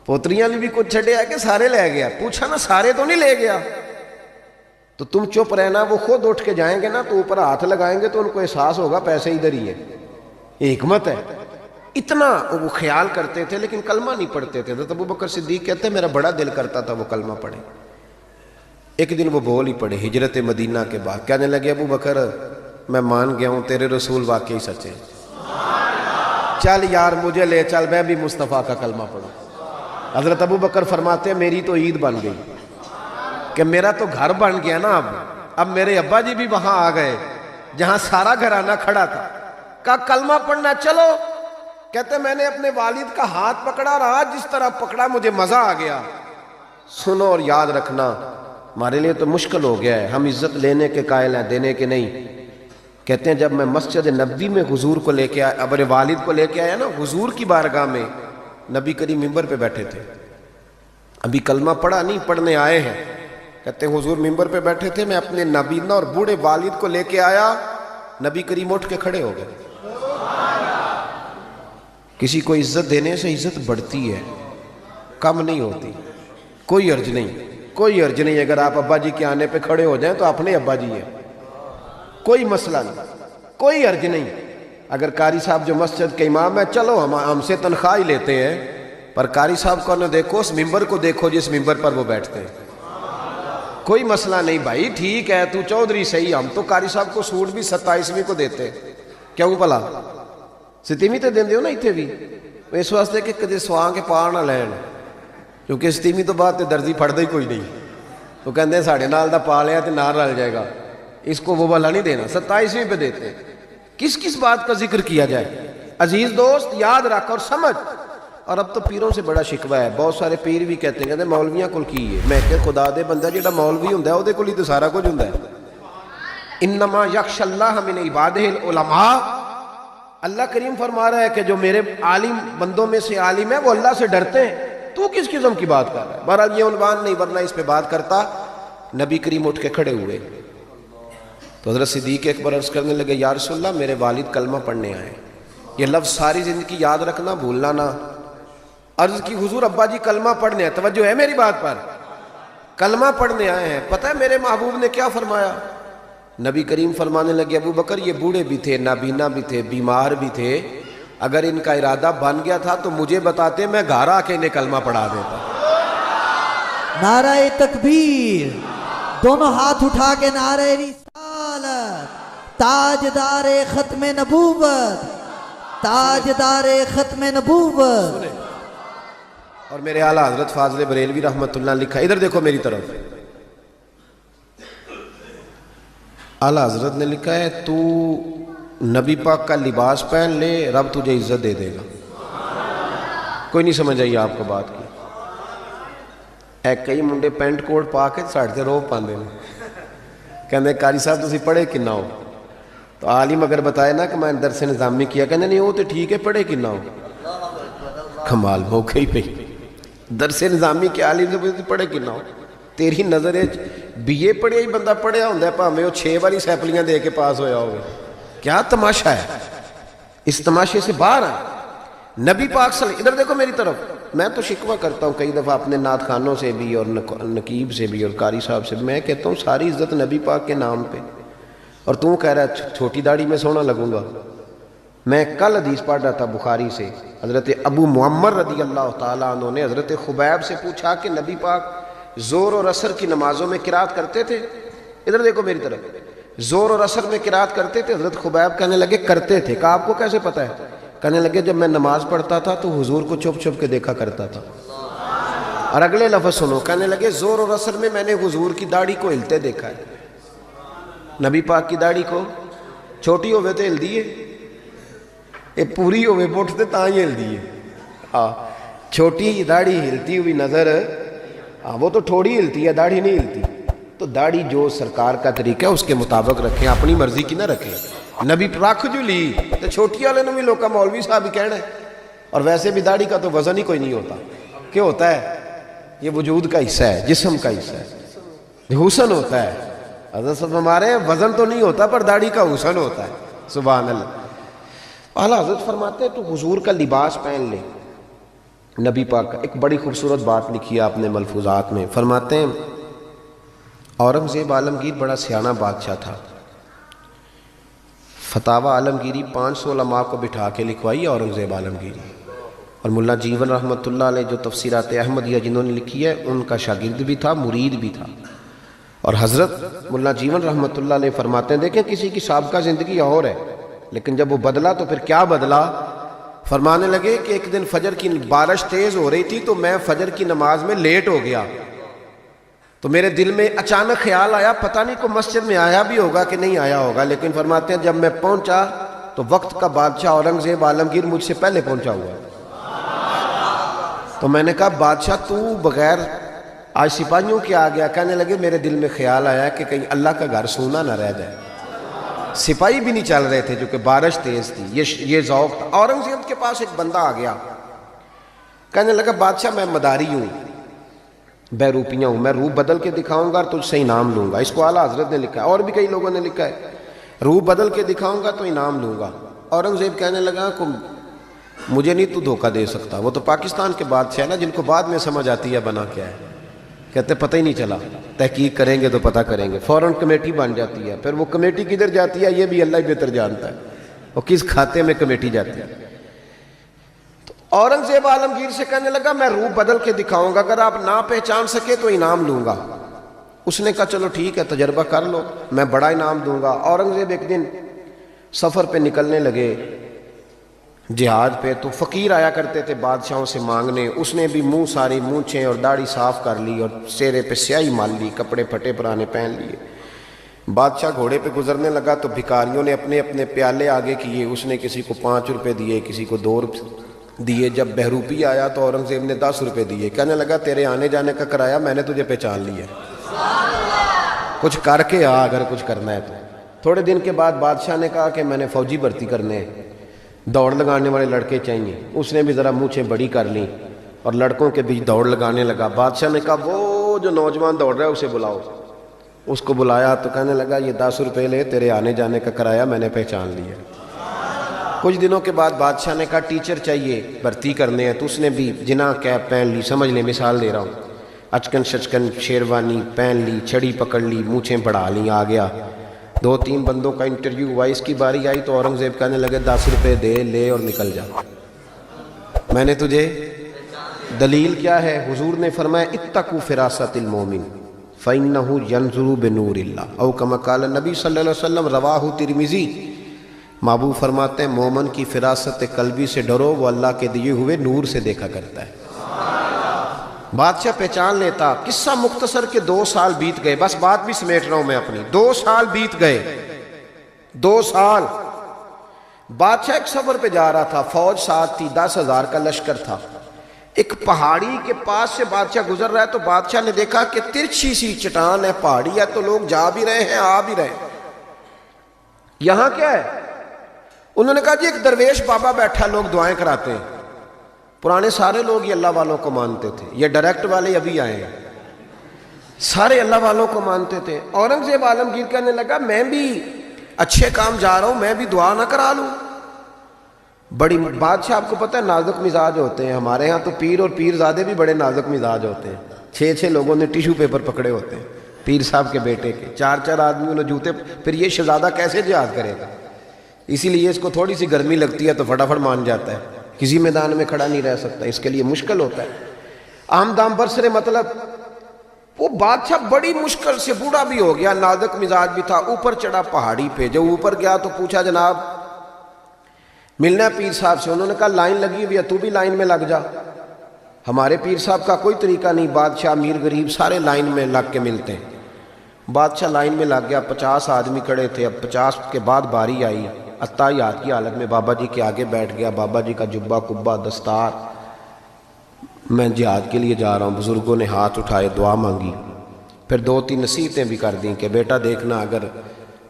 پوتریاں نے بھی کچھ چھڑے آ کے سارے لے گیا، پوچھا نا سارے تو نہیں لے گیا؟ تو تم چپ رہنا، وہ خود اٹھ کے جائیں گے نا تو اوپر ہاتھ لگائیں گے تو ان کو احساس ہوگا پیسے ادھر ہی ہے۔ یہ حکمت ہے، اتنا وہ خیال کرتے تھے لیکن کلمہ نہیں پڑھتے تھے۔ تو ابو بکر صدیق کہتے ہیں میرا بڑا دل کرتا تھا وہ کلمہ پڑھے۔ ایک دن وہ بول ہی پڑے ہجرت مدینہ کے بعد، کہنے لگے ابو بکر میں مان گیا ہوں تیرے رسول واقعی سچے، چل یار مجھے لے چل میں بھی مصطفیٰ کا کلمہ پڑھوں۔ حضرت ابو بکر فرماتے ہیں میری تو عید بن گئی کہ میرا تو گھر بن گیا نا، اب میرے ابا جی بھی وہاں آ گئے جہاں سارا گھرانہ کھڑا تھا۔ کہا کلمہ پڑھنا چلو، کہتے میں نے اپنے والد کا ہاتھ پکڑا رہا، جس طرح پکڑا مجھے مزہ آ گیا۔ سنو اور یاد رکھنا ہمارے لیے تو مشکل ہو گیا ہے، ہم عزت لینے کے قائل ہیں دینے کے نہیں۔ کہتے ہیں جب میں مسجد نبوی میں حضور کو لے کے آیا، اپنے والد کو لے کے آیا نا حضور کی بارگاہ میں، نبی کریم ممبر پہ بیٹھے تھے، ابھی کلمہ پڑھا نہیں، پڑھنے آئے ہیں۔ کہتے ہیں حضور ممبر پہ بیٹھے تھے، میں اپنے نابینا اور بوڑھے والد کو لے کے آیا، نبی کریم اٹھ کے کھڑے ہو گئے۔ کسی کو عزت دینے سے عزت بڑھتی ہے، کم نہیں ہوتی۔ کوئی عرض نہیں، کوئی عرض نہیں، اگر آپ ابا جی کے آنے پہ کھڑے ہو جائیں تو اپنے ابا جی ہیں، کوئی مسئلہ نہیں، کوئی عرض نہیں۔ اگر قاری صاحب جو مسجد کے امام ہے، چلو ہم سے تنخواہ ہی لیتے ہیں، پر قاری صاحب کو نہ دیکھو، اس ممبر کو دیکھو جس ممبر پر وہ بیٹھتے ہیں۔ کوئی مسئلہ نہیں بھائی، ٹھیک ہے تو چودھری صحیح، ہم تو قاری صاحب کو سوٹ بھی 27ویں کو دیتے، کیوں بھلا 27ویں تے دیندے ہو نا اتنے بھی، اس واسطے کہ کدے سواں کے پار نہ لین، کیونکہ 27ویں تو بعد تے درزی پڑھدا ہی کوئی نہیں، تو کہندے ہیں ساڑھے نال دا پا لیا تے نال رل جائے گا، اس کو وہ والا نہیں دینا، 27ویں پہ دیتے ہیں۔ کس کس بات کا ذکر کیا جائے؟ عزیز دوست یاد رکھ اور سمجھ۔ اور اب تو پیروں سے بڑا شکوہ ہے، بہت سارے پیر بھی کہتے ہیں کہتے ہیں مولویاں کول کی ہے۔ میں کہ خدا دے بندہ جڑا مولوی ہوندا ہے او دے کول ہی تو سارا کچھ ہوندا ہے۔ انما یخشى اللہ من عبادہ العلماء، اللہ کریم فرما رہا ہے کہ جو میرے عالم بندوں میں سے عالم ہے وہ اللہ سے ڈرتے ہیں۔ تو کس قسم کی بات کر رہا ہے؟ بہرحال یہ عنوان نہیں، ورنہ اس پہ بات کرتا۔ نبی کریم اٹھ کے کھڑے ہوئے تو حضرت صدیق اکبر عرض کرنے لگے یا رسول اللہ میرے والد کلمہ پڑھنے آئے۔ یہ لفظ ساری زندگی یاد رکھنا، بھولنا نہ۔ عرض کی حضور ابا جی کلمہ پڑھنے آئے، توجہ ہے میری بات پر، کلمہ پڑھنے آئے ہیں۔ پتہ ہے میرے محبوب نے کیا فرمایا؟ نبی کریم فرمانے لگے ابو بکر یہ بوڑھے بھی تھے، نابینا بھی تھے، بیمار بھی تھے، اگر ان کا ارادہ بن گیا تھا تو مجھے بتاتے، میں گھر آ کے انہیں کلمہ پڑھا دیتا۔ نعرہ تکبیر، دونوں ہاتھ اٹھا کے نعرہ رسالت، تاجدار ختم نبوت، تاجدار ختم نبوت۔ اور میرے اعلیٰ حضرت فاضل بریلوی رحمۃ اللہ لکھا، ادھر دیکھو میری طرف، اعلیٰ حضرت نے لکھا ہے تو نبی پاک کا لباس پہن لے، رب تجھے عزت دے دے گا۔ کوئی نہیں سمجھ آئی آپ کو بات کی؟ کئی منڈے پینٹ کوٹ پا کے ساڑھے تے روب پاندے نے، کہندے قاری صاحب تسی پڑھے کنا ہو؟ تو عالم اگر بتائے نا کہ میں درس نظامی کیا، کہندے نہیں وہ تو ٹھیک ہے، پڑھے کنا ہو؟ کمال موقع ہی پہ درس نظامی کے عالم سے پڑھے کنا ہو؟ تیری نظر بی اے پڑھیا ہی بندہ پڑھیا ہوندہ ہے، پاہمیں وہ 6 باری سیپلیاں دے کے پاس ہویا ہوئے۔ کیا تماشا ہے؟ اس تماشے سے باہر آئے۔ نبی پاک صلی اللہ علیہ وسلم، ادھر دیکھو میری طرف، میں تو شکوہ کرتا ہوں کئی دفعہ اپنے نعت خانوں سے بھی اور نقیب سے بھی اور قاری صاحب سے بھی، میں کہتا ہوں ساری عزت نبی پاک کے نام پہ، اور تو کہہ رہا ہے چھوٹی داڑھی میں سونا لگوں گا۔ میں کل حدیث پڑھ رہا تھا بخاری سے، حضرت ابو معمر رضی اللہ تعالیٰ عنہ نے حضرت خبیب سے پوچھا کہ نبی پاک زور اور عصر کی نمازوں میں قرات کرتے تھے؟ ادھر دیکھو میری طرف، زور اور عصر میں قرات کرتے تھے؟ حضرت خبیب کہنے لگے کرتے تھے۔ کہا آپ کو کیسے پتہ ہے؟ کہنے لگے جب میں نماز پڑھتا تھا تو حضور کو چھپ چھپ کے دیکھا کرتا تھا۔ اور اگلے لفظ سنو، کہنے لگے زور اور عصر میں نے حضور کی داڑھی کو ہلتے دیکھا ہے۔ نبی پاک کی داڑھی کو چھوٹی ہوئے تو ہل دیئے، یہ پوری ہوئے بوٹھتے تاں ہی ہل دیئے۔ چھوٹی داڑھی ہلتی ہوئی نظر، وہ تو تھوڑی ہلتی ہے، داڑھی نہیں ہلتی۔ تو داڑھی جو سرکار کا طریقہ ہے اس کے مطابق رکھیں، اپنی مرضی کی نہ رکھیں۔ نبی رکھ جو لی تو چھوٹی والے نے بھی لوگ کا مولوی صاحب ہی کہنا ہے، اور ویسے بھی داڑھی کا تو وزن ہی کوئی نہیں ہوتا۔ کیا ہوتا ہے؟ یہ وجود کا حصہ ہے، جسم کا حصہ ہے۔ حسن ہوتا ہے. حضرت صاحب ہمارے وزن تو نہیں ہوتا پر داڑھی کا حسن ہوتا ہے. سبحان اللہ. اعلیٰ حضرت فرماتے ہیں تو حضور کا لباس پہن لے. نبی پاک کا ایک بڑی خوبصورت بات لکھی ہے آپ نے ملفوظات میں. فرماتے ہیں اورنگزیب عالمگیر بڑا سیانہ بادشاہ تھا. فتاوی عالمگیری 500 علماء کو بٹھا کے لکھوائی اورنگزیب عالمگیری. اور ملا جیون رحمۃ اللہ علیہ جو تفسیرات احمدیہ جنہوں نے لکھی ہے ان کا شاگرد بھی تھا، مرید بھی تھا. اور حضرت ملا جیون رحمۃ اللہ علیہ فرماتے ہیں دیکھیں کسی کی سابقہ زندگی اور ہے لیکن جب وہ بدلا تو پھر کیا بدلا. فرمانے لگے کہ ایک دن فجر کی بارش تیز ہو رہی تھی تو میں فجر کی نماز میں لیٹ ہو گیا تو میرے دل میں اچانک خیال آیا پتہ نہیں کو مسجد میں آیا بھی ہوگا کہ نہیں آیا ہوگا. لیکن فرماتے ہیں جب میں پہنچا تو وقت کا بادشاہ اورنگزیب عالمگیر مجھ سے پہلے پہنچا ہوا. تو میں نے کہا بادشاہ تو بغیر آج سپاہیوں کے آ گیا. کہنے لگے میرے دل میں خیال آیا کہ کہیں اللہ کا گھر سونا نہ رہ جائے. سپاہی بھی نہیں چل رہے تھے جو کہ بارش تیز تھی. یہ ذوق تھا. اورنگزیب کے پاس ایک بندہ آ گیا کہنے لگا بادشاہ میں مداری ہوں، بہروپیہ ہوں، میں روپ بدل کے دکھاؤں گا تجھ سے انعام لوں گا. اس کو اعلیٰ حضرت نے لکھا ہے اور بھی کئی لوگوں نے لکھا ہے روپ بدل کے دکھاؤں گا تو انعام لوں گا. اورنگزیب کہنے لگا کہ مجھے نہیں تو دھوکہ دے سکتا. وہ تو پاکستان کے بادشاہ ہے نا جن کو بعد میں سمجھ آتی ہے بنا کیا ہے. کہتے پتہ ہی نہیں چلا، تحقیق کریں گے تو پتہ کریں گے. فوراً کمیٹی بن جاتی ہے. پھر وہ کمیٹی کدھر جاتی ہے یہ بھی اللہ ہی بہتر جانتا ہے وہ کس کھاتے میں کمیٹی جاتی ہے. تو اورنگزیب عالمگیر سے کہنے لگا میں روپ بدل کے دکھاؤں گا، اگر آپ نہ پہچان سکے تو انعام لوں گا. اس نے کہا چلو ٹھیک ہے تجربہ کر لو، میں بڑا انعام دوں گا. اورنگزیب ایک دن سفر پہ نکلنے لگے جہاد پہ تو فقیر آیا کرتے تھے بادشاہوں سے مانگنے. اس نے بھی منہ ساری مونچھیں اور داڑھی صاف کر لی اور چہرے پہ سیاہی مال لی، کپڑے پھٹے پرانے پہن لیے. بادشاہ گھوڑے پہ گزرنے لگا تو بھکاریوں نے اپنے اپنے پیالے آگے کیے. اس نے کسی کو 5 روپے دیے، کسی کو 2 روپے دیے. جب بہروپی آیا تو اورنگزیب نے 10 روپے دیے. کہنے لگا تیرے آنے جانے کا کرایہ میں نے تجھے پہچان لیا، کچھ کر کے آ اگر کچھ کرنا ہے تو. تھوڑے دن کے بعد بادشاہ نے کہا کہ میں نے فوجی بھرتی کرنے ہیں، دوڑ لگانے والے لڑکے چاہیے. اس نے بھی ذرا مونچھیں بڑی کر لیں اور لڑکوں کے بیچ دوڑ لگانے لگا. بادشاہ نے کہا وہ جو نوجوان دوڑ رہا ہے اسے بلاؤ. اس کو بلایا تو کہنے لگا یہ 10 روپے لے، تیرے آنے جانے کا کرایہ میں نے پہچان لیا. کچھ دنوں کے بعد بادشاہ نے کہا ٹیچر چاہیے بھرتی کرنے ہیں. تو اس نے بھی جنا کیپ پہن لی. سمجھ لیں مثال دے رہا ہوں. اچکن شچکن شیروانی پہن لی، چھڑی پکڑ لی، مونچھیں بڑھا لیں. آ گیا 2-3 بندوں کا انٹرویو ہوا. اس کی باری آئی تو اورنگزیب کہنے لگے 10 روپے دے لے اور نکل جا، میں نے تجھے. دلیل کیا ہے؟ حضور نے فرمایا اتقوا فراست المومن فإنه ينظر بنور اللہ او کما قال نبی صلی اللہ علیہ وسلم. رواہ ترمذی. محبوب فرماتے ہیں مومن کی فراست قلبی سے ڈرو، وہ اللہ کے دیے ہوئے نور سے دیکھا کرتا ہے. بادشاہ پہچان لیتا. قصہ مختصر کے 2 سال بیت گئے. بس بات بھی سمیٹ رہا ہوں میں اپنی. 2 سال بیت گئے. 2 سال بادشاہ ایک سفر پہ جا رہا تھا. فوج ساتھ تھی، 10,000 کا لشکر تھا. ایک پہاڑی کے پاس سے بادشاہ گزر رہا ہے تو بادشاہ نے دیکھا کہ ترچھی سی چٹان ہے، پہاڑی ہے تو لوگ جا بھی رہے ہیں آ بھی رہے ہیں. یہاں کیا ہے؟ انہوں نے کہا جی ایک درویش بابا بیٹھا، لوگ دعائیں کراتے ہیں. پرانے سارے لوگ یہ اللہ والوں کو مانتے تھے. یہ ڈائریکٹ والے ابھی آئے ہیں، سارے اللہ والوں کو مانتے تھے. اورنگزیب عالمگیر کہنے لگا میں بھی اچھے کام جا رہا ہوں، میں بھی دعا نہ کرا لوں. بڑی بادشاہ آپ کو پتہ ہے نازک مزاج ہوتے ہیں. ہمارے ہاں تو پیر اور پیر زادے بھی بڑے نازک مزاج ہوتے ہیں. 6 لوگوں نے ٹیشو پیپر پکڑے ہوتے ہیں پیر صاحب کے بیٹے کے. 4 آدمیوں نے جوتے. پھر یہ شہزادہ کیسے جہاد کرے گا؟ اسی لیے اس کو تھوڑی سی گرمی لگتی ہے تو فٹافٹ مان جاتا ہے، کسی میدان میں کھڑا نہیں رہ سکتا. اس کے لیے مشکل ہوتا ہے. عام دام برسرے مطلب وہ بادشاہ بڑی مشکل سے بوڑھا بھی ہو گیا، نازک مزاج بھی تھا. اوپر چڑھا پہاڑی پہ. جب اوپر گیا تو پوچھا جناب ملنا ہے پیر صاحب سے. انہوں نے کہا لائن لگی ہوئی ہے، تو بھی لائن میں لگ جا. ہمارے پیر صاحب کا کوئی طریقہ نہیں. بادشاہ امیر غریب سارے لائن میں لگ کے ملتے ہیں. بادشاہ لائن میں لگ گیا. 50 آدمی کھڑے تھے. اب 50 کے بعد باری آئی. عطایات کی حالت میں بابا جی کے آگے بیٹھ گیا. بابا جی کا جبہ کبا دستار. میں جہاد کے لیے جا رہا ہوں. بزرگوں نے ہاتھ اٹھائے، دعا مانگی. پھر 2-3 نصیحتیں بھی کر دیں کہ بیٹا دیکھنا اگر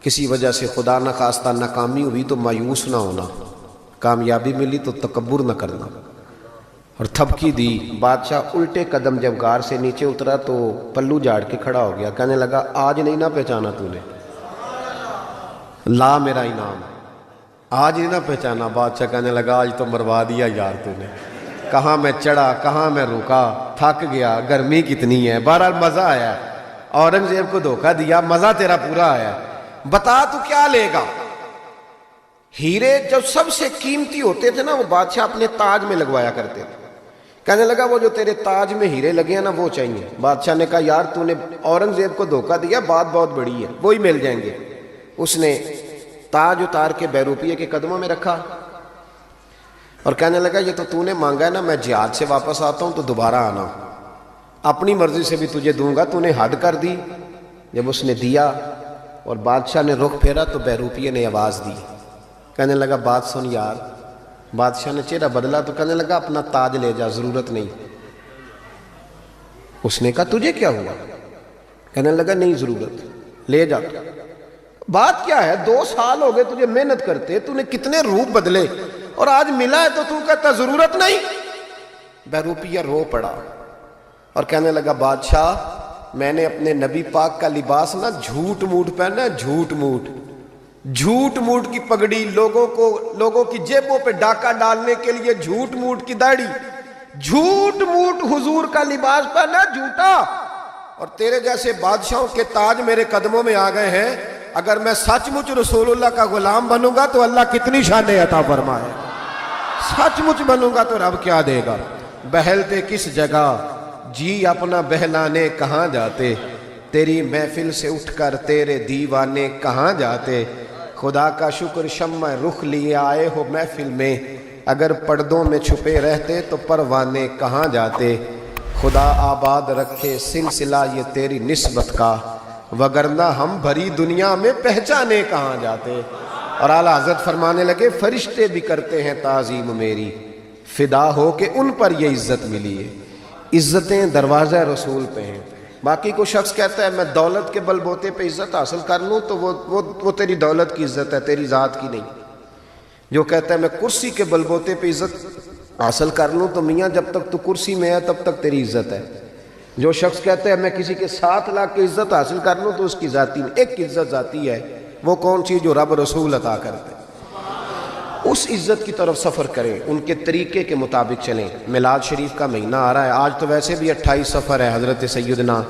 کسی وجہ سے خدا نہ خواستہ ناکامی ہوئی تو مایوس نہ ہونا، کامیابی ملی تو تکبر نہ کرنا. اور تھپکی دی. بادشاہ الٹے قدم جب غار سے نیچے اترا تو پلو جھاڑ کے کھڑا ہو گیا. کہنے لگا آج نہیں نہ پہچانا تو نے, لا میرا انعام, آج نہیں نہ پہچانا. بادشاہ کہنے لگا آج تو مروا دیا یار تو نے, کہاں میں چڑھا کہاں میں رکا, تھک گیا, گرمی کتنی ہے. بہرحال مزہ آیا, اورنگزیب کو دھوکہ دیا, مزہ تیرا پورا آیا. بتا تو کیا لے گا. ہیرے جب سب سے قیمتی ہوتے تھے نا وہ بادشاہ اپنے تاج میں لگوایا کرتے تھے. کہنے لگا وہ جو تیرے تاج میں ہیرے لگے ہیں نا وہ چاہیے. بادشاہ نے کہا یار تو نے اورنگزیب کو دھوکہ دیا, بات بہت بڑی ہے, وہی مل جائیں گے. اس نے تاج اتار کے بیروپیے کے قدموں میں رکھا اور کہنے لگا یہ تو نے مانگا ہے نا, میں جہاد سے واپس آتا ہوں تو دوبارہ آنا, اپنی مرضی سے بھی تجھے دوں گا. تو نے حد کر دی. جب اس نے دیا اور بادشاہ نے رخ پھیرا تو بیروپیے نے آواز دی. کہنے لگا بات سن یار. بادشاہ نے چہرہ بدلا تو کہنے لگا اپنا تاج لے جا, ضرورت نہیں. اس نے کہا تجھے کیا ہوا. کہنے لگا نہیں ضرورت, لے جا. بات کیا ہے, 2 سال ہو گئے تجھے محنت کرتے, تو نے کتنے روپ بدلے اور آج ملا ہے تو کہتا ضرورت نہیں. بیروپیہ رو پڑا اور کہنے لگا بادشاہ میں نے اپنے نبی پاک کا لباس نا جھوٹ موٹ پہنا ہے, جھوٹ موٹ کی پگڑی, لوگوں کی جیبوں پہ ڈاکہ ڈالنے کے لیے جھوٹ موٹ کی داڑھی, جھوٹ موٹ حضور کا لباس پہنا جھوٹا. اور تیرے جیسے بادشاہوں کے تاج میرے قدموں میں آ گئے ہیں. اگر میں سچ مچ رسول اللہ کا غلام بنوں گا تو اللہ کتنی شانیں عطا فرمائے, سچ مچ بنوں گا تو رب کیا دے گا. بہلتے کس جگہ جی اپنا بہلانے کہاں جاتے, تیری محفل سے اٹھ کر تیرے دیوانے کہاں جاتے. خدا کا شکر شمع رخ لیے آئے ہو محفل میں, اگر پردوں میں چھپے رہتے تو پروانے کہاں جاتے. خدا آباد رکھے سلسلہ یہ تیری نسبت کا, وگرنہ ہم بھری دنیا میں پہچانے کہاں جاتے. اور اعلیٰ حضرت فرمانے لگے فرشتے بھی کرتے ہیں تعظیم میری, فدا ہو کہ ان پر یہ عزت ملی ہے. عزتیں دروازہ رسول پہ ہیں. باقی کوئی شخص کہتا ہے میں دولت کے بل بوتے پہ عزت حاصل کر لوں تو وہ تیری دولت کی عزت ہے, تیری ذات کی نہیں. جو کہتا ہے میں کرسی کے بل بوتے پہ عزت حاصل کر لوں تو میاں جب تک تو کرسی میں ہے تب تک تیری عزت ہے. جو شخص کہتا ہے میں کسی کے 7 لاکھ کی عزت حاصل کر لوں تو اس کی ذاتی نہیں. ایک عزت ذاتی ہے, وہ کون سی جو رب رسول عطا کرتے. اس عزت کی طرف سفر کریں, ان کے طریقے کے مطابق چلیں. میلاد شریف کا مہینہ آ رہا ہے, آج تو ویسے بھی 28 سفر ہے, حضرت سیدنا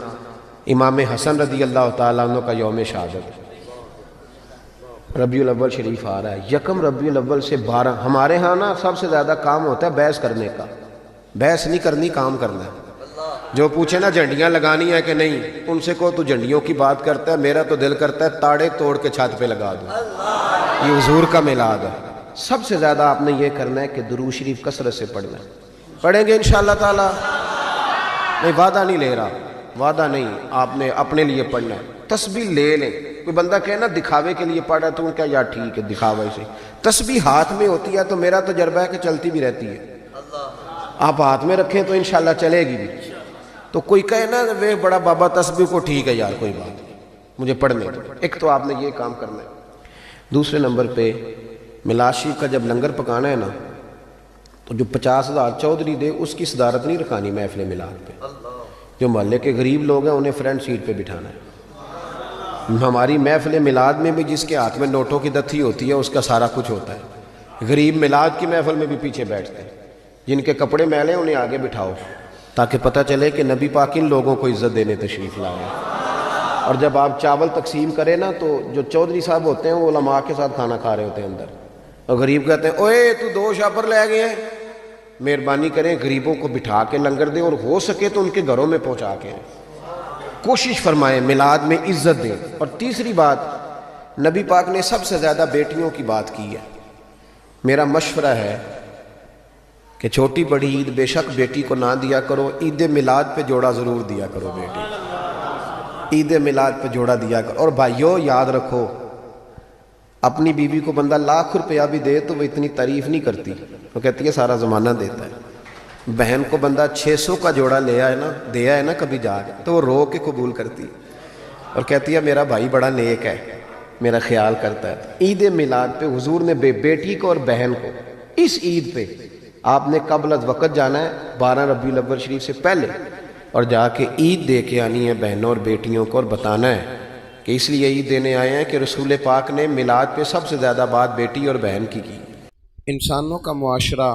امام حسن رضی اللہ تعالیٰ عنہ کا یوم شہادت. ربیع الاول شریف آ رہا ہے, 1 ربیع الاول سے 12. ہمارے ہاں نا سب سے زیادہ کام ہوتا ہے بحث کرنے کا. بحث نہیں کرنی, کام کرنا ہے. جو پوچھے نا جھنڈیاں لگانی ہے کہ نہیں, ان سے کہو تو جھنڈیوں کی بات کرتا ہے, میرا تو دل کرتا ہے تاڑے توڑ کے چھت پہ لگا دوں. یہ حضور کا میلاد ہے. سب سے زیادہ آپ نے یہ کرنا ہے کہ درود شریف کثرت سے پڑھنا ہے. پڑھیں گے انشاءاللہ تعالی. نہیں وعدہ نہیں لے رہا, وعدہ نہیں, آپ نے اپنے لیے پڑھنا ہے. تسبیح لے لیں. کوئی بندہ کہے نا دکھاوے کے لیے پڑھ رہا ہے تو کیا یار ٹھیک ہے دکھاوا سے. تسبیح ہاتھ میں ہوتی ہے تو میرا تجربہ ہے کہ چلتی بھی رہتی ہے. آپ ہاتھ میں رکھیں تو انشاءاللہ چلے گی بھی. تو کوئی کہے نا وہ بڑا بابا تسبیح کو ٹھیک ہے یار کوئی بات نہیں, مجھے پڑھنے دو. ایک تو آپ نے یہ کام کرنا ہے. دوسرے نمبر پہ میلاد شریف کا جب لنگر پکانا ہے نا تو جو 50,000 چودھری دے اس کی صدارت نہیں رکھانی محفل میلاد پہ. جو محلے کے غریب لوگ ہیں انہیں فرنٹ سیٹ پہ بٹھانا ہے. ہماری محفل میلاد میں بھی جس کے ہاتھ میں نوٹوں کی دتھی ہوتی ہے اس کا سارا کچھ ہوتا ہے. غریب میلاد کی محفل میں بھی پیچھے بیٹھتے ہیں. جن کے کپڑے میلے انہیں آگے بٹھاؤ تاکہ پتہ چلے کہ نبی پاک ان لوگوں کو عزت دینے تشریف لائے. اور جب آپ چاول تقسیم کریں نا تو جو چودھری صاحب ہوتے ہیں وہ علماء کے ساتھ کھانا کھا رہے ہوتے ہیں اندر, اور غریب کہتے ہیں اوے تو 2 شاپر لے گئے ہیں. مہربانی کریں غریبوں کو بٹھا کے لنگر دیں, اور ہو سکے تو ان کے گھروں میں پہنچا کے کوشش فرمائیں, میلاد میں عزت دیں. اور تیسری بات, نبی پاک نے سب سے زیادہ بیٹیوں کی بات کی ہے. میرا مشورہ ہے کہ چھوٹی بڑی عید بے شک بیٹی کو نہ دیا کرو, عید میلاد پہ جوڑا ضرور دیا کرو بیٹی, عید میلاد پہ جوڑا دیا کرو. اور بھائیو یاد رکھو, اپنی بیوی کو بندہ لاکھ روپیہ بھی دے تو وہ اتنی تعریف نہیں کرتی, وہ کہتی ہے سارا زمانہ دیتا ہے. بہن کو بندہ 600 کا جوڑا دیا ہے نا کبھی جا کے تو وہ رو کے قبول کرتی اور کہتی ہے میرا بھائی بڑا نیک ہے, میرا خیال کرتا ہے. عید میلاد پہ حضور نے بیٹی کو اور بہن کو اس عید پہ آپ نے قبل از وقت جانا ہے 12 ربیع الاول شریف سے پہلے، اور جا کے عید دے کے آنی ہے بہنوں اور بیٹیوں کو، اور بتانا ہے کہ اس لیے عید دینے آئے ہیں کہ رسول پاک نے میلاد پہ سب سے زیادہ بات بیٹی اور بہن کی۔ انسانوں کا معاشرہ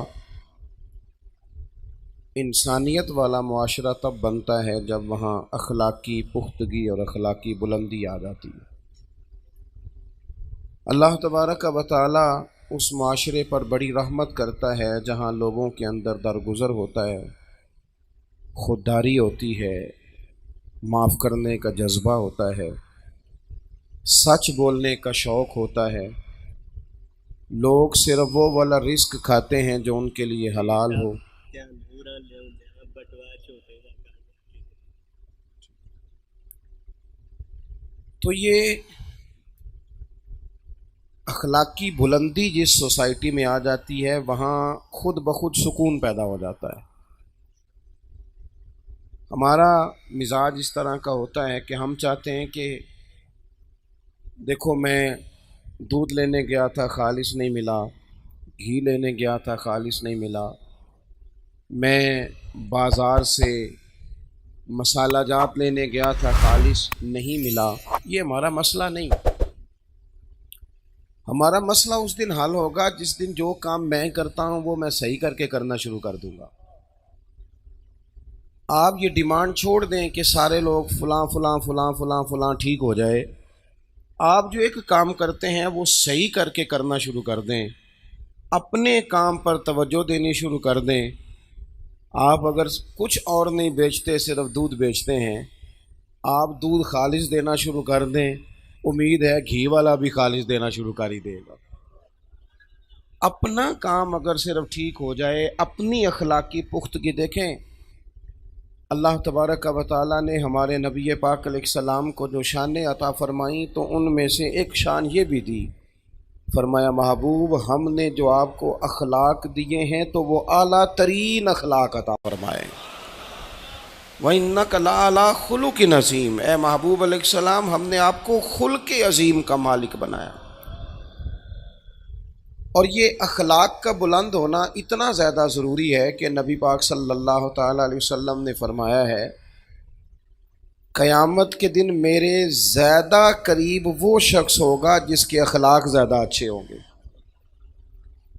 انسانیت والا معاشرہ تب بنتا ہے جب وہاں اخلاقی پختگی اور اخلاقی بلندی آ جاتی ہے۔ اللہ تبارک و تعالی اس معاشرے پر بڑی رحمت کرتا ہے جہاں لوگوں کے اندر درگزر ہوتا ہے، خودداری ہوتی ہے، معاف کرنے کا جذبہ ہوتا ہے، سچ بولنے کا شوق ہوتا ہے، لوگ صرف وہ والا رزق کھاتے ہیں جو ان کے لیے حلال ہو۔ تو یہ اخلاقی بلندی جس سوسائٹی میں آ جاتی ہے وہاں خود بخود سکون پیدا ہو جاتا ہے۔ ہمارا مزاج اس طرح کا ہوتا ہے کہ ہم چاہتے ہیں کہ دیکھو میں دودھ لینے گیا تھا خالص نہیں ملا، گھی لینے گیا تھا خالص نہیں ملا، میں بازار سے مسالہ جات لینے گیا تھا خالص نہیں ملا۔ یہ ہمارا مسئلہ نہیں۔ ہمارا مسئلہ اس دن حل ہوگا جس دن جو کام میں کرتا ہوں وہ میں صحیح کر کے کرنا شروع کر دوں گا۔ آپ یہ ڈیمانڈ چھوڑ دیں کہ سارے لوگ فلاں فلاں فلاں فلاں فلاں ٹھیک ہو جائے، آپ جو ایک کام کرتے ہیں وہ صحیح کر کے کرنا شروع کر دیں، اپنے کام پر توجہ دینی شروع کر دیں۔ آپ اگر کچھ اور نہیں بیچتے صرف دودھ بیچتے ہیں، آپ دودھ خالص دینا شروع کر دیں، امید ہے گھی والا بھی خالص دینا شروع کر ہی دے گا۔ اپنا کام اگر صرف ٹھیک ہو جائے، اپنی اخلاقی پختگی دیکھیں۔ اللہ تبارک و تعالیٰ نے ہمارے نبی پاک علیہ السلام کو جو شانیں عطا فرمائیں تو ان میں سے ایک شان یہ بھی دی، فرمایا محبوب ہم نے جو آپ کو اخلاق دیے ہیں تو وہ اعلیٰ ترین اخلاق عطا فرمائے۔ وَإِنَّكَ لَعَلَىٰ خُلُقٍ عَظِيمٍ، اے محبوب علیہ السلام ہم نے آپ کو خلق عظیم کا مالک بنایا۔ اور یہ اخلاق کا بلند ہونا اتنا زیادہ ضروری ہے کہ نبی پاک صلی اللہ تعالیٰ علیہ وسلم نے فرمایا ہے قیامت کے دن میرے زیادہ قریب وہ شخص ہوگا جس کے اخلاق زیادہ اچھے ہوں گے۔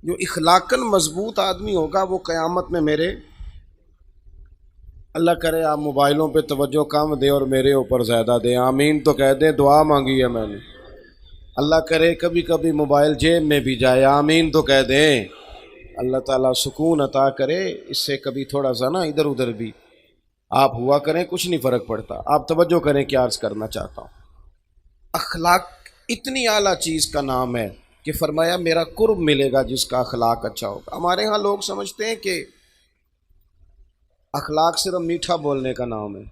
جو اخلاقاً مضبوط آدمی ہوگا وہ قیامت میں میرے، اللہ کرے آپ موبائلوں پہ توجہ کم دے اور میرے اوپر زیادہ دے، آمین تو کہہ دیں، دعا مانگی ہے میں نے۔ اللہ کرے کبھی کبھی موبائل جیب میں بھی جائے، آمین تو کہہ دیں، اللہ تعالیٰ سکون عطا کرے، اس سے کبھی تھوڑا سا نا ادھر ادھر بھی آپ ہوا کریں، کچھ نہیں فرق پڑتا۔ آپ توجہ کریں کیا عرض کرنا چاہتا ہوں۔ اخلاق اتنی اعلیٰ چیز کا نام ہے کہ فرمایا میرا قرب ملے گا جس کا اخلاق اچھا ہوگا۔ ہمارے ہاں لوگ سمجھتے ہیں کہ اخلاق صرف میٹھا بولنے کا نام ہے،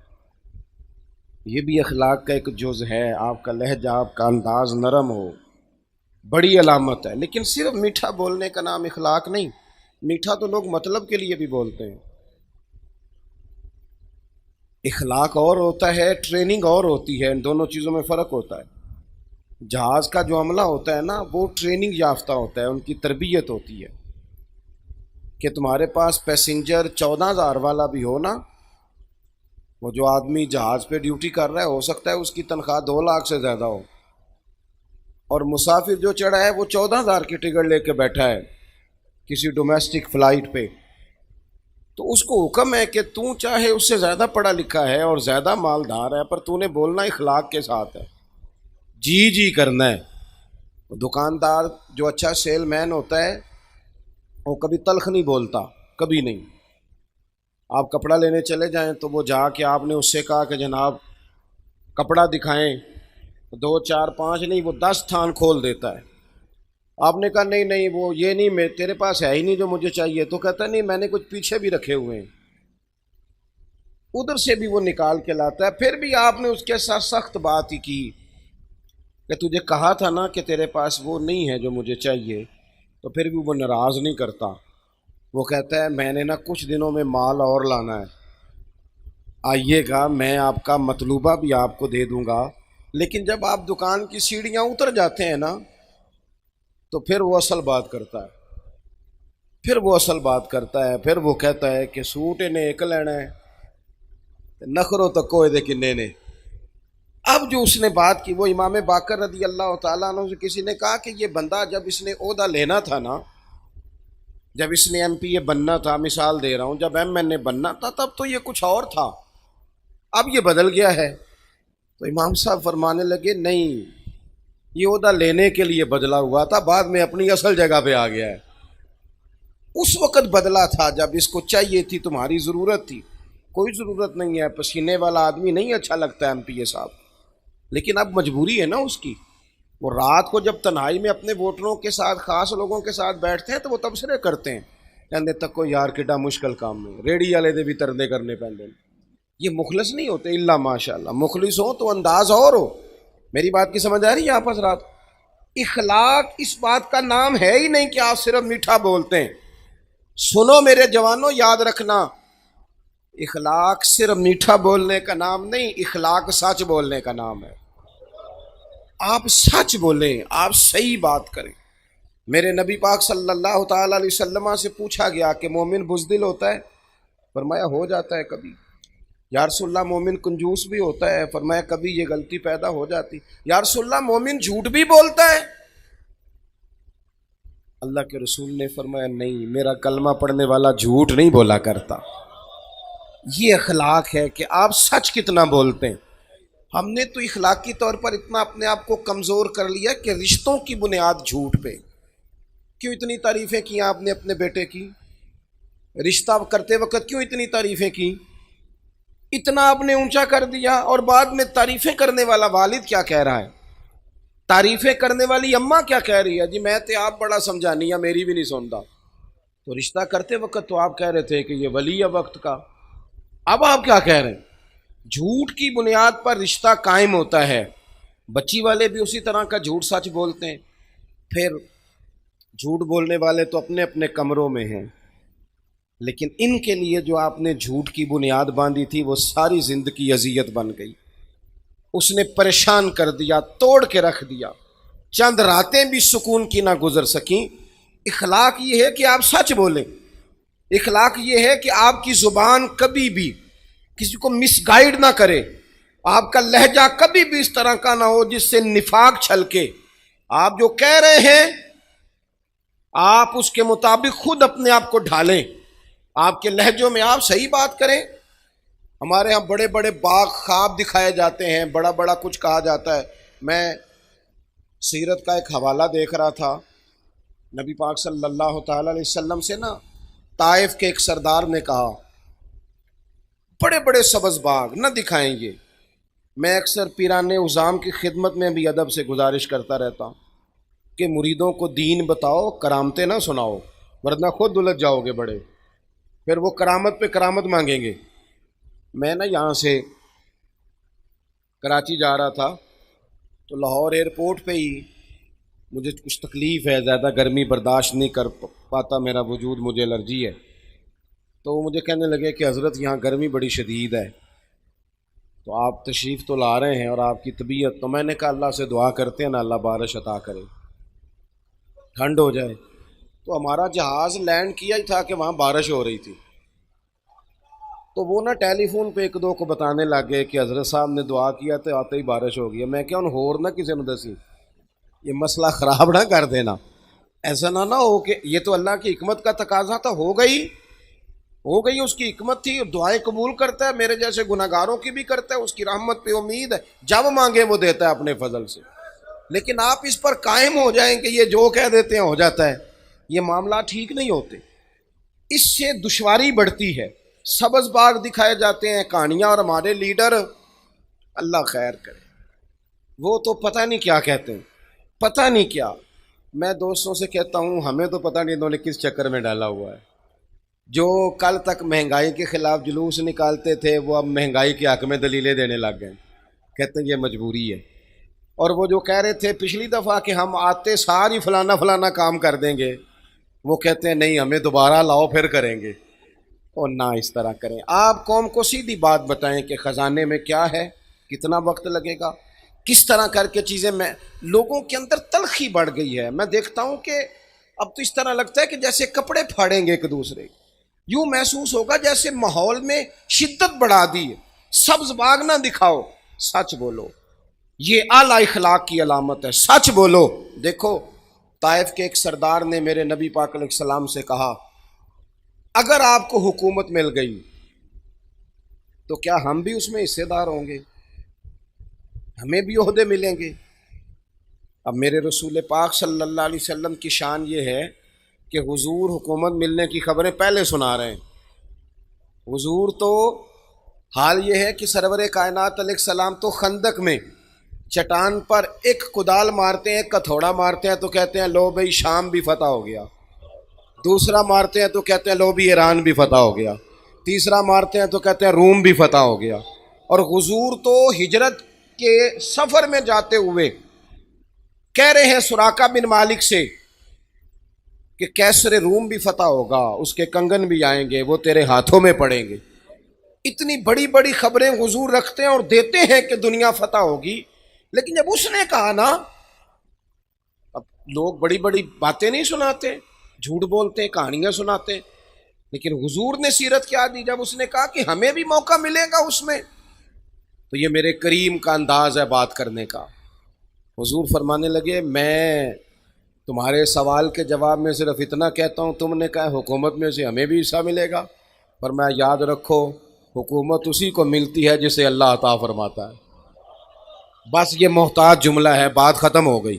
یہ بھی اخلاق کا ایک جز ہے۔ آپ کا لہجہ، آپ کا انداز نرم ہو، بڑی علامت ہے، لیکن صرف میٹھا بولنے کا نام اخلاق نہیں۔ میٹھا تو لوگ مطلب کے لیے بھی بولتے ہیں، اخلاق اور ہوتا ہے، ٹریننگ اور ہوتی ہے، ان دونوں چیزوں میں فرق ہوتا ہے۔ جہاز کا جو عملہ ہوتا ہے نا وہ ٹریننگ یافتہ ہوتا ہے، ان کی تربیت ہوتی ہے کہ تمہارے پاس پیسنجر 14,000 والا بھی ہو نا، وہ جو آدمی جہاز پہ ڈیوٹی کر رہا ہے ہو سکتا ہے اس کی تنخواہ 2 لاکھ سے زیادہ ہو، اور مسافر جو چڑھا ہے وہ 14,000 کی ٹکٹ لے کے بیٹھا ہے کسی ڈومیسٹک فلائٹ پہ، تو اس کو حکم ہے کہ تو چاہے اس سے زیادہ پڑھا لکھا ہے اور زیادہ مالدار ہے پر تو نے بولنا اخلاق کے ساتھ ہے، جی جی کرنا ہے۔ دکاندار جو اچھا سیل مین ہوتا ہے وہ کبھی تلخ نہیں بولتا، کبھی نہیں۔ آپ کپڑا لینے چلے جائیں تو وہ جا کے آپ نے اس سے کہا کہ جناب کپڑا دکھائیں، 2 4 5 نہیں وہ 10 تھان کھول دیتا ہے۔ آپ نے کہا نہیں نہیں وہ یہ نہیں، میں تیرے پاس ہے ہی نہیں جو مجھے چاہیے، تو کہتا نہیں میں نے کچھ پیچھے بھی رکھے ہوئے ہیں، ادھر سے بھی وہ نکال کے لاتا ہے۔ پھر بھی آپ نے اس کے ساتھ سخت بات ہی کی کہ تجھے کہا تھا نا کہ تیرے پاس وہ نہیں ہے جو مجھے چاہیے، تو پھر بھی وہ ناراض نہیں کرتا، وہ کہتا ہے میں نے نا کچھ دنوں میں مال اور لانا ہے، آئیے گا میں آپ کا مطلوبہ بھی آپ کو دے دوں گا۔ لیکن جب آپ دکان کی سیڑھیاں اتر جاتے ہیں نا تو پھر وہ اصل بات کرتا ہے، پھر وہ اصل بات کرتا ہے، پھر وہ کہتا ہے کہ سوٹ انہیں ایک لینا ہے، نخرو تکو دے کنے نے۔ اب جو اس نے بات کی وہ امام باقر رضی اللہ تعالیٰ عنہ سے کسی نے کہا کہ یہ بندہ جب اس نے عہدہ لینا تھا نا، جب اس نے ایم پی اے بننا تھا، مثال دے رہا ہوں، جب ایم این اے بننا تھا تب تو یہ کچھ اور تھا، اب یہ بدل گیا ہے۔ تو امام صاحب فرمانے لگے نہیں، یہ عہدہ لینے کے لیے بدلا ہوا تھا، بعد میں اپنی اصل جگہ پہ آ گیا ہے۔ اس وقت بدلا تھا جب اس کو چاہیے تھی، تمہاری ضرورت تھی، کوئی ضرورت نہیں ہے، پسینے والا آدمی نہیں اچھا لگتا ہے ایم پی اے صاحب، لیکن اب مجبوری ہے نا اس کی۔ وہ رات کو جب تنہائی میں اپنے ووٹروں کے ساتھ، خاص لوگوں کے ساتھ بیٹھتے ہیں تو وہ تبصرے کرتے ہیں، کہتے تک کو یار کڈا مشکل کام ہے، ریڑھی والے دے بھی تردے کرنے پہنتے۔ یہ مخلص نہیں ہوتے الا ماشاء اللہ، مخلص ہو تو انداز اور ہو۔ میری بات کی سمجھ آ رہی ہے آپ حضرات؟ اخلاق اس بات کا نام ہے ہی نہیں کہ آپ صرف میٹھا بولتے ہیں۔ سنو میرے جوانوں، یاد رکھنا، اخلاق صرف میٹھا بولنے کا نام نہیں، اخلاق سچ بولنے کا نام ہے۔ آپ سچ بولیں، آپ صحیح بات کریں۔ میرے نبی پاک صلی اللہ تعالی علیہ وسلم سے پوچھا گیا کہ مومن بزدل ہوتا ہے؟ فرمایا ہو جاتا ہے کبھی۔ یا رسول اللہ مومن کنجوس بھی ہوتا ہے؟ فرمایا کبھی یہ غلطی پیدا ہو جاتی۔ یا رسول اللہ مومن جھوٹ بھی بولتا ہے؟ اللہ کے رسول نے فرمایا نہیں، میرا کلمہ پڑھنے والا جھوٹ نہیں بولا کرتا۔ یہ اخلاق ہے کہ آپ سچ کتنا بولتے ہیں۔ ہم نے تو اخلاقی طور پر اتنا اپنے آپ کو کمزور کر لیا کہ رشتوں کی بنیاد جھوٹ پہ۔ کیوں اتنی تعریفیں کی آپ نے اپنے بیٹے کی؟ رشتہ کرتے وقت کیوں اتنی تعریفیں کی؟ اتنا آپ نے اونچا کر دیا، اور بعد میں تعریفیں کرنے والا والد کیا کہہ رہا ہے؟ تعریفیں کرنے والی اماں کیا کہہ رہی ہے؟ جی میں تے آپ بڑا سمجھانی ہے، میری بھی نہیں سنتا۔ تو رشتہ کرتے وقت تو آپ کہہ رہے تھے کہ یہ ولی ہے وقت کا، اب آپ کیا کہہ رہے ہیں؟ جھوٹ کی بنیاد پر رشتہ قائم ہوتا ہے۔ بچی والے بھی اسی طرح کا جھوٹ سچ بولتے ہیں۔ پھر جھوٹ بولنے والے تو اپنے اپنے کمروں میں ہیں، لیکن ان کے لیے جو آپ نے جھوٹ کی بنیاد باندھی تھی وہ ساری زندگی اذیت بن گئی، اس نے پریشان کر دیا، توڑ کے رکھ دیا، چند راتیں بھی سکون کی نہ گزر سکیں۔ اخلاق یہ ہے کہ آپ سچ بولیں، اخلاق یہ ہے کہ آپ کی زبان کبھی بھی کسی کو مس گائیڈ نہ کرے، آپ کا لہجہ کبھی بھی اس طرح کا نہ ہو جس سے نفاق چھلکے۔ آپ جو کہہ رہے ہیں آپ اس کے مطابق خود اپنے آپ کو ڈھالیں، آپ کے لہجوں میں آپ صحیح بات کریں۔ ہمارے ہاں بڑے بڑے باغ خواب دکھائے جاتے ہیں، بڑا بڑا کچھ کہا جاتا ہے۔ میں سیرت کا ایک حوالہ دیکھ رہا تھا، نبی پاک صلی اللہ تعالی علیہ وسلم سے نا طائف کے ایک سردار نے کہا بڑے بڑے سبز باغ نہ دکھائیں یہ۔ میں اکثر پیران عظام کی خدمت میں بھی ادب سے گزارش کرتا رہتا ہوں کہ مریدوں کو دین بتاؤ، کرامتیں نہ سناؤ، ورنہ خود الجھ جاؤ گے بڑے، پھر وہ کرامت پہ کرامت مانگیں گے۔ میں نا یہاں سے کراچی جا رہا تھا تو لاہور ایئرپورٹ پہ ہی مجھے کچھ تکلیف ہے، زیادہ گرمی برداشت نہیں کر پاتا، میرا وجود، مجھے الرجی ہے۔ تو وہ مجھے کہنے لگے کہ حضرت یہاں گرمی بڑی شدید ہے، تو آپ تشریف تو لا رہے ہیں اور آپ کی طبیعت، تو میں نے کہا اللہ سے دعا کرتے ہیں نا اللہ بارش عطا کرے، ٹھنڈ ہو جائے۔ تو ہمارا جہاز لینڈ کیا ہی تھا کہ وہاں بارش ہو رہی تھی، تو وہ نا ٹیلی فون پہ ایک دو کو بتانے لگ گئے کہ حضرت صاحب نے دعا کیا تو آتے ہی بارش ہو گئی۔ میں کیا ان ہور نہ کسی نے دسی، یہ مسئلہ خراب نہ کر دینا، ایسا نہ ہو کہ یہ تو اللہ کی حکمت کا تقاضا تھا، ہو گئی اس کی حکمت تھی، دعائیں قبول کرتا ہے، میرے جیسے گناہگاروں کی بھی کرتا ہے، اس کی رحمت پہ امید ہے، جب مانگے وہ دیتا ہے اپنے فضل سے۔ لیکن آپ اس پر قائم ہو جائیں کہ یہ جو کہہ دیتے ہیں ہو جاتا ہے، یہ معاملات ٹھیک نہیں ہوتے، اس سے دشواری بڑھتی ہے۔ سبز باغ دکھائے جاتے ہیں کہانیاں، اور ہمارے لیڈر اللہ خیر کرے وہ تو پتہ نہیں کیا کہتے ہیں، پتہ نہیں کیا۔ میں دوستوں سے کہتا ہوں ہمیں تو پتہ نہیں انہوں نے کس چکر میں ڈالا ہوا ہے، جو کل تک مہنگائی کے خلاف جلوس نکالتے تھے وہ اب مہنگائی کے حق میں دلیلیں دینے لگ گئے، کہتے ہیں یہ مجبوری ہے۔ اور وہ جو کہہ رہے تھے پچھلی دفعہ کہ ہم آتے ساری فلانا فلانا کام کر دیں گے، وہ کہتے ہیں نہیں ہمیں دوبارہ لاؤ پھر کریں گے۔ اور نہ اس طرح کریں، آپ قوم کو سیدھی بات بتائیں کہ خزانے میں کیا ہے، کتنا وقت لگے گا، کس طرح کر کے چیزیں۔ میں لوگوں کے اندر تلخی بڑھ گئی ہے، میں دیکھتا ہوں کہ اب تو اس طرح لگتا ہے کہ جیسے کپڑے پھاڑیں گے ایک دوسرے، یوں محسوس ہوگا جیسے ماحول میں شدت بڑھا دی ہے۔ سبز باغ نہ دکھاؤ، سچ بولو، یہ اعلی اخلاق کی علامت ہے، سچ بولو۔ دیکھو طائف کے ایک سردار نے میرے نبی پاک علیہ السلام سے کہا اگر آپ کو حکومت مل گئی تو کیا ہم بھی اس میں حصے دار ہوں گے، ہمیں بھی عہدے ملیں گے؟ اب میرے رسول پاک صلی اللہ علیہ وسلم کی شان یہ ہے کہ حضور حکومت ملنے کی خبریں پہلے سنا رہے ہیں۔ حضور تو حال یہ ہے کہ سرور کائنات علیہ السلام تو خندق میں چٹان پر ایک کدال مارتے ہیں، ایک ہتھوڑا مارتے ہیں تو کہتے ہیں لو بھائی شام بھی فتح ہو گیا، دوسرا مارتے ہیں تو کہتے ہیں لو بھی ایران بھی فتح ہو گیا، تیسرا مارتے ہیں تو کہتے ہیں روم بھی فتح ہو گیا۔ اور حضور تو ہجرت کے سفر میں جاتے ہوئے کہہ رہے ہیں سراقہ بن مالک سے کہ کیسر روم بھی فتح ہوگا، اس کے کنگن بھی آئیں گے، وہ تیرے ہاتھوں میں پڑیں گے۔ اتنی بڑی بڑی خبریں حضور رکھتے ہیں اور دیتے ہیں کہ دنیا فتح ہوگی، لیکن جب اس نے کہا نا، اب لوگ بڑی بڑی باتیں نہیں سناتے، جھوٹ بولتے ہیں، کہانیاں سناتے ہیں، لیکن حضور نے سیرت کیا دی جب اس نے کہا کہ ہمیں بھی موقع ملے گا اس میں؟ تو یہ میرے کریم کا انداز ہے بات کرنے کا۔ حضور فرمانے لگے میں تمہارے سوال کے جواب میں صرف اتنا کہتا ہوں، تم نے کہا حکومت میں سے ہمیں بھی حصہ ملے گا، پر میں یاد رکھو حکومت اسی کو ملتی ہے جسے اللہ عطا فرماتا ہے۔ بس یہ محتاط جملہ ہے، بات ختم ہو گئی۔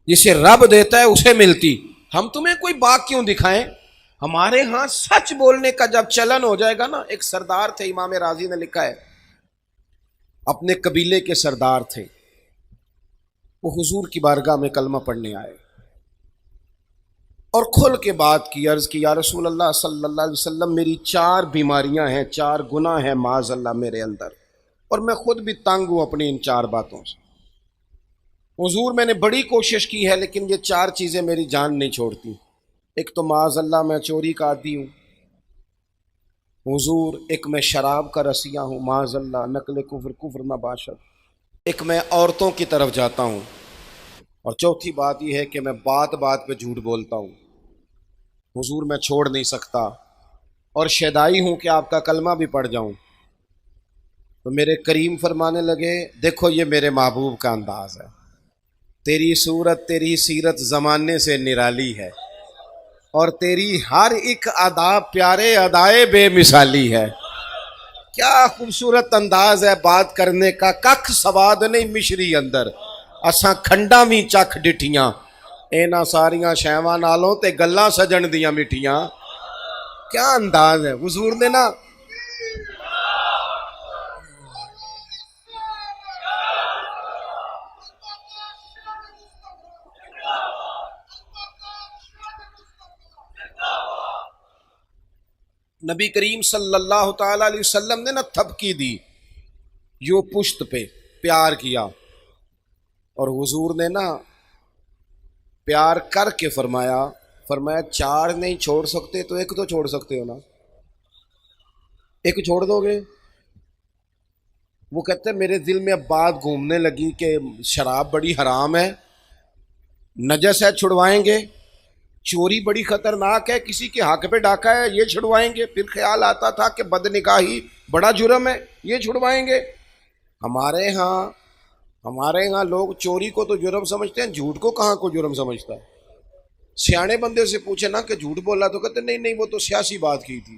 جسے رب دیتا ہے اسے ملتی، ہم تمہیں کوئی بات کیوں دکھائیں؟ ہمارے ہاں سچ بولنے کا جب چلن ہو جائے گا نا، ایک سردار تھے، امام راضی نے لکھا ہے، اپنے قبیلے کے سردار تھے، وہ حضور کی بارگاہ میں کلمہ پڑھنے آئے اور کھل کے بات کی، عرض کی یا رسول اللہ صلی اللہ علیہ وسلم میری 4 بیماریاں ہیں، 4 گناہ ہیں معاذ اللہ میرے اندر، اور میں خود بھی تنگ ہوں اپنی ان 4 باتوں سے۔ حضور میں نے بڑی کوشش کی ہے لیکن یہ 4 چیزیں میری جان نہیں چھوڑتی۔ ایک تو معاذ اللہ میں چوری کا عادی ہوں حضور، ایک میں شراب کا رسیہ ہوں معاذ اللہ، نقل کفر کفر نہ باشد، ایک میں عورتوں کی طرف جاتا ہوں، اور چوتھی بات یہ ہے کہ میں بات بات پہ جھوٹ بولتا ہوں۔ حضور میں چھوڑ نہیں سکتا، اور شیدائی ہوں کہ آپ کا کلمہ بھی پڑھ جاؤں۔ تو میرے کریم فرمانے لگے دیکھو یہ میرے محبوب کا انداز ہے، تیری صورت تیری سیرت زمانے سے نرالی ہے، اور تیری ہر ایک ادا پیارے ادائے بے مثالی ہے۔ کیا خوبصورت انداز ہے بات کرنے کا، ککھ سواد نہیں مشری اندر، اساں کھنڈا بھی چکھ ڈٹھیاں، اینا ساریاں شیواں نالوں تے گلاں سجن دیاں مٹھیاں۔ کیا انداز ہے حضور نے نا۔ نبی کریم صلی اللہ تعالی علیہ وسلم نے نا تھپکی دی، یوں پشت پہ پیار کیا، اور حضور نے نا پیار کر کے فرمایا 4 نہیں چھوڑ سکتے تو ایک تو چھوڑ سکتے ہو نا، ایک چھوڑ دو گے؟ وہ کہتے ہیں میرے دل میں اب بات گھومنے لگی کہ شراب بڑی حرام ہے، نجس ہے چھڑوائیں گے، چوری بڑی خطرناک ہے، کسی کے حق پہ ڈاکہ ہے یہ چھڑوائیں گے، پھر خیال آتا تھا کہ بدنکاہی بڑا جرم ہے یہ چھڑوائیں گے۔ ہمارے ہاں لوگ چوری کو تو جرم سمجھتے ہیں، جھوٹ کو کہاں کو جرم سمجھتا ہے؟ سیانے بندے سے پوچھے نا کہ جھوٹ بولا تو کہتے نہیں وہ تو سیاسی بات کی تھی،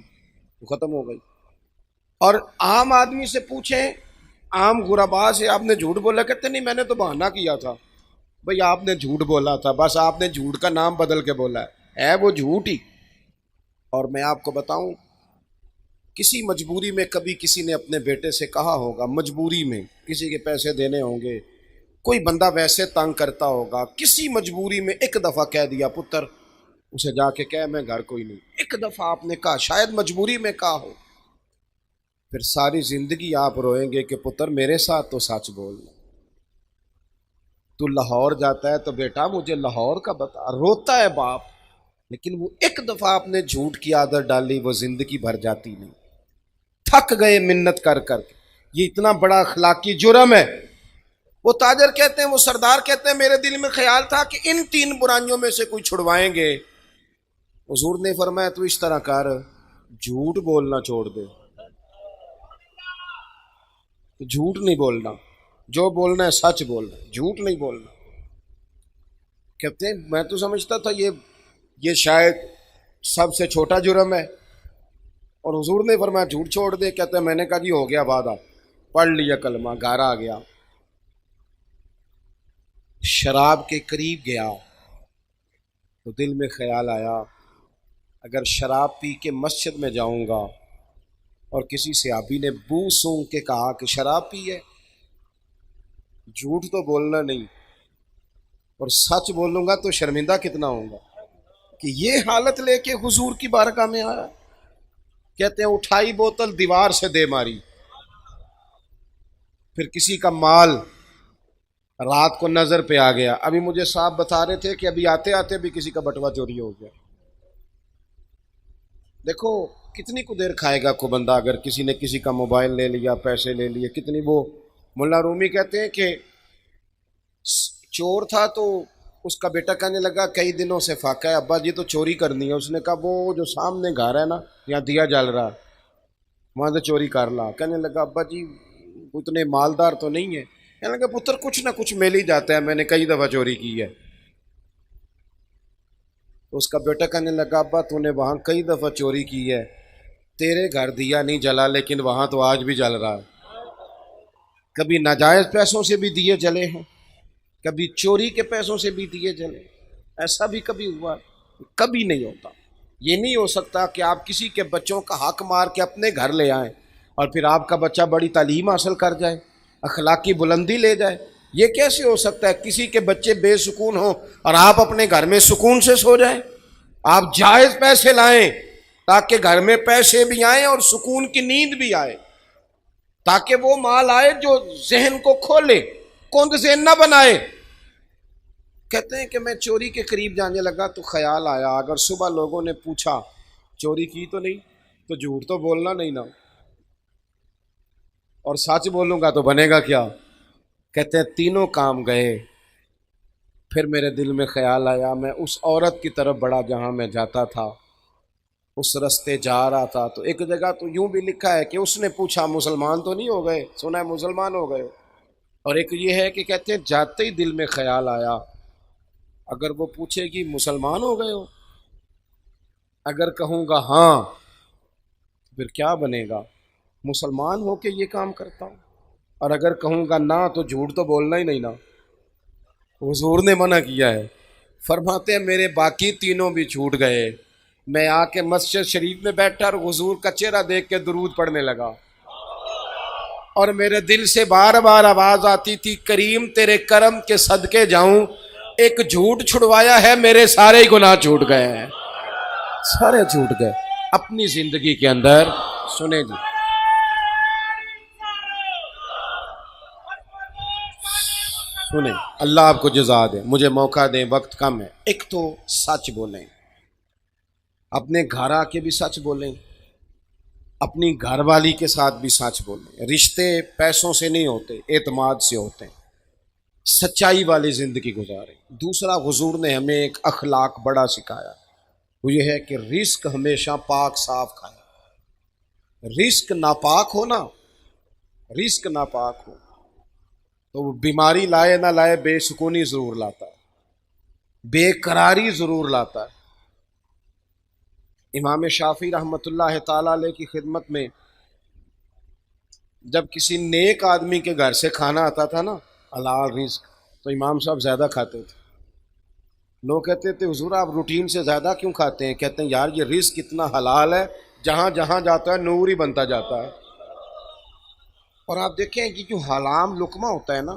تو ختم ہو گئی۔ اور عام آدمی سے پوچھیں، عام غربا سے آپ نے جھوٹ بولا، کہتے نہیں میں نے تو بہانہ کیا تھا۔ بھئی آپ نے جھوٹ بولا تھا، بس آپ نے جھوٹ کا نام بدل کے بولا ہے وہ جھوٹ ہی۔ اور میں آپ کو بتاؤں، کسی مجبوری میں کبھی کسی نے اپنے بیٹے سے کہا ہوگا، مجبوری میں کسی کے پیسے دینے ہوں گے، کوئی بندہ ویسے تنگ کرتا ہوگا، کسی مجبوری میں ایک دفعہ کہہ دیا پتر اسے جا کے کہہ میں گھر کوئی نہیں، ایک دفعہ آپ نے کہا، شاید مجبوری میں کہا ہو، پھر ساری زندگی آپ روئیں گے کہ پتر میرے ساتھ تو سچ بولنا، تو لاہور جاتا ہے تو بیٹا مجھے لاہور کا بتا، روتا ہے باپ، لیکن وہ ایک دفعہ آپ نے جھوٹ کی عادت ڈالی وہ زندگی بھر جاتی نہیں۔ تھک گئے منت کر کر، یہ اتنا بڑا اخلاقی جرم ہے وہ تاجر کہتے ہیں، وہ سردار کہتے ہیں میرے دل میں خیال تھا کہ ان 3 برائیوں میں سے کوئی چھڑوائیں گے۔ حضور نے فرمایا تو اس طرح کر، جھوٹ بولنا چھوڑ دے، جھوٹ نہیں بولنا، جو بولنا ہے سچ بولنا، جھوٹ نہیں بولنا۔ کہتے ہیں میں تو سمجھتا تھا یہ شاید سب سے چھوٹا جرم ہے، اور حضور نے فرمایا جھوٹ چھوڑ دے۔ کہتے ہیں میں نے کہا جی ہو گیا وعدہ، پڑھ لیا کلمہ، گھر آ گیا، شراب کے قریب گیا تو دل میں خیال آیا اگر شراب پی کے مسجد میں جاؤں گا اور کسی صحابی نے بو سونگ کے کہا کہ شراب پی ہے، جھوٹ تو بولنا نہیں اور سچ بولوں گا تو شرمندہ کتنا ہوں گا کہ یہ حالت لے کے حضور کی بارگاہ میں آیا۔ کہتے ہیں اٹھائی بوتل دیوار سے دے ماری، پھر کسی کا مال رات کو نظر پہ آ گیا۔ ابھی مجھے صاحب بتا رہے تھے کہ ابھی آتے آتے بھی کسی کا بٹوا چوری ہو گیا۔ دیکھو کتنی کو دیر کھائے گا کو بندہ، اگر کسی نے کسی کا موبائل لے لیا، پیسے لے لیے، کتنی وہ ملا رومی کہتے ہیں کہ چور تھا تو اس کا بیٹا کہنے لگا کئی دنوں سے فاقہ ہے ابا جی تو چوری کرنی ہے۔ اس نے کہا وہ جو سامنے گھر ہے نا یہاں دیا جل رہا وہاں سے چوری کر لا۔ کہنے لگا ابا جی اتنے مالدار تو نہیں ہے۔ کہنے لگا پتر کچھ نہ کچھ مل ہی جاتا ہے، میں نے کئی دفعہ چوری کی ہے۔ تو اس کا بیٹا کہنے لگا ابا تو نے وہاں کئی دفعہ چوری کی ہے، تیرے گھر دیا نہیں جلا لیکن وہاں تو آج بھی جل رہا ہے۔ کبھی ناجائز پیسوں سے بھی دیے جلے ہیں، کبھی چوری کے پیسوں سے بھی دیے جلے، ایسا بھی کبھی ہوا؟ کبھی نہیں ہوتا۔ یہ نہیں ہو سکتا کہ آپ کسی کے بچوں کا حق مار کے اپنے گھر لے آئیں اور پھر آپ کا بچہ بڑی تعلیم حاصل کر جائے، اخلاقی بلندی لے جائے۔ یہ کیسے ہو سکتا ہے کسی کے بچے بے سکون ہوں اور آپ اپنے گھر میں سکون سے سو جائیں؟ آپ جائز پیسے لائیں تاکہ گھر میں پیسے بھی آئیں اور سکون کی نیند بھی آئے، تاکہ وہ مال آئے جو ذہن کو کھولے، کند ذہن نہ بنائے۔ کہتے ہیں کہ میں چوری کے قریب جانے لگا تو خیال آیا اگر صبح لوگوں نے پوچھا چوری کی تو نہیں تو جھوٹ تو بولنا نہیں نا، اور سچ بولوں گا تو بنے گا کیا؟ کہتے ہیں تینوں کام گئے، پھر میرے دل میں خیال آیا میں اس عورت کی طرف بڑا جہاں میں جاتا تھا، اس رستے جا رہا تھا تو ایک جگہ تو یوں بھی لکھا ہے کہ اس نے پوچھا مسلمان تو نہیں ہو گئے؟ سنا ہے مسلمان ہو گئے۔ اور ایک یہ ہے کہ کہتے ہیں جاتے ہی دل میں خیال آیا اگر وہ پوچھے گی مسلمان ہو گئے ہو، اگر کہوں گا ہاں پھر کیا بنے گا؟ مسلمان ہو کے یہ کام کرتا ہوں، اور اگر کہوں گا نہ تو جھوٹ تو بولنا ہی نہیں نا۔ حضور نے منع کیا ہے، فرماتے ہیں میرے باقی تینوں بھی چھوٹ گئے۔ میں آ کے مسجد شریف میں بیٹھا اور حضور کا چہرہ دیکھ کے درود پڑھنے لگا، اور میرے دل سے بار بار آواز آتی تھی کریم تیرے کرم کے صدقے جاؤں، ایک جھوٹ چھڑوایا ہے میرے سارے گناہ چھوٹ گئے ہیں، سارے چھوٹ گئے۔ اپنی زندگی کے اندر سنیں جی، سنیں، اللہ آپ کو جزا دے، مجھے موقع دیں، وقت کم ہے۔ ایک تو سچ بولیں، اپنے گھر آ کے بھی سچ بولیں، اپنی گھر والی کے ساتھ بھی سچ بولیں۔ رشتے پیسوں سے نہیں ہوتے، اعتماد سے ہوتے ہیں۔ سچائی والی زندگی گزاریں۔ دوسرا حضور نے ہمیں ایک اخلاق بڑا سکھایا، وہ یہ ہے کہ رزق ہمیشہ پاک صاف کھائیں۔ رزق ناپاک ہو نا، رزق ناپاک ہو تو وہ بیماری لائے نہ لائے بے سکونی ضرور لاتا ہے، بے قراری ضرور لاتا ہے۔ امام شافعی رحمۃ اللہ تعالیٰ علیہ کی خدمت میں جب کسی نیک آدمی کے گھر سے کھانا آتا تھا نا حلال رزق، تو امام صاحب زیادہ کھاتے تھے۔ لوگ کہتے تھے حضور آپ روٹین سے زیادہ کیوں کھاتے ہیں؟ کہتے ہیں یار یہ رزق اتنا حلال ہے، جہاں جہاں جاتا ہے نور ہی بنتا جاتا ہے۔ اور آپ دیکھیں کہ جو حرام لقمہ ہوتا ہے نا،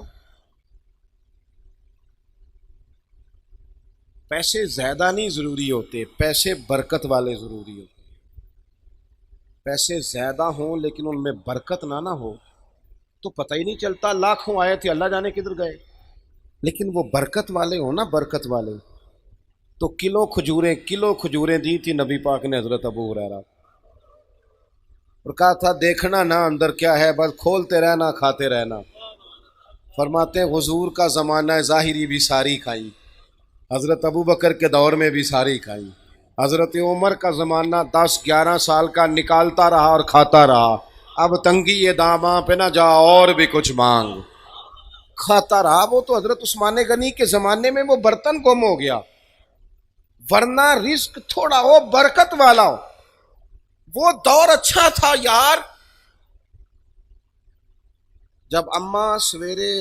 پیسے زیادہ نہیں ضروری ہوتے، پیسے برکت والے ضروری ہوتے۔ پیسے زیادہ ہوں لیکن ان میں برکت نہ ہو تو پتہ ہی نہیں چلتا، لاکھوں آئے تھے اللہ جانے کدھر گئے۔ لیکن وہ برکت والے ہوں نا، برکت والے، تو کلو کھجوریں دی تھی نبی پاک نے حضرت ابو ہریرہ، اور کہا تھا دیکھنا نہ اندر کیا ہے، بس کھولتے رہنا کھاتے رہنا۔ فرماتے ہیں حضور کا زمانہ ظاہری بھی ساری کھائی، حضرت ابو بکر کے دور میں بھی ساری کھائی، حضرت عمر کا زمانہ 10-11 سال کا نکالتا رہا اور کھاتا رہا، اب تنگی یہ داماں پہ نہ جا اور بھی کچھ مانگ، کھاتا رہا۔ وہ تو حضرت عثمان غنی کے زمانے میں وہ برتن گم ہو گیا، ورنہ رزق تھوڑا ہو برکت والا ہو، وہ دور اچھا تھا یار۔ جب اماں سویرے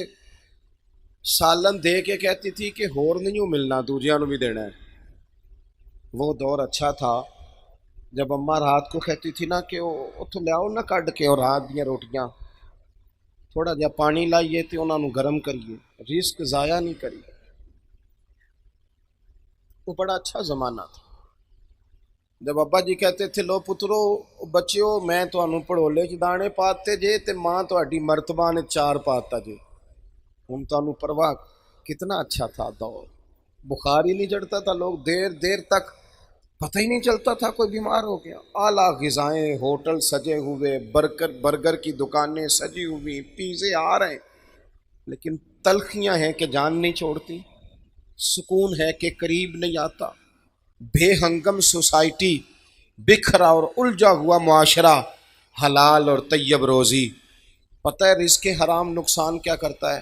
سالن دے کے کہتی تھی کہ ہور نہیں ملنا دوجیاں نو بھی دینا ہے، وہ دور اچھا تھا۔ جب اماں رات کو کہتی تھی نا کہ اتوں لیاؤ نہ کڈ کے اور رات دیا روٹیاں تھوڑا جہا پانی لائیے تے انہاں نو گرم کریے، رزق ضائع نہیں کریے، وہ بڑا اچھا زمانہ تھا۔ جب ابا جی کہتے تھے لو پترو بچیو میں تانوں پڑھولے چ دانے پاتے جے تے ماں تہاڈی مرتبہ نے 4 پاتا جے، ہن تانوں پرواہ، کتنا اچھا تھا دور، بخار ہی نہیں چڑھتا تھا، لوگ دیر تک پتہ ہی نہیں چلتا تھا کوئی بیمار ہو گیا، اعلیٰ غذائیں، ہوٹل سجے ہوئے، برگر کی دکانیں سجی ہوئی، پیزے آ رہے ہیں، لیکن تلخیاں ہیں کہ جان نہیں چھوڑتی، سکون ہے کہ قریب نہیں آتا، بے ہنگم سوسائٹی، بکھرا اور الجھا ہوا معاشرہ، حلال اور طیب روزی۔ پتہ ہے رزق حرام نقصان کیا کرتا ہے؟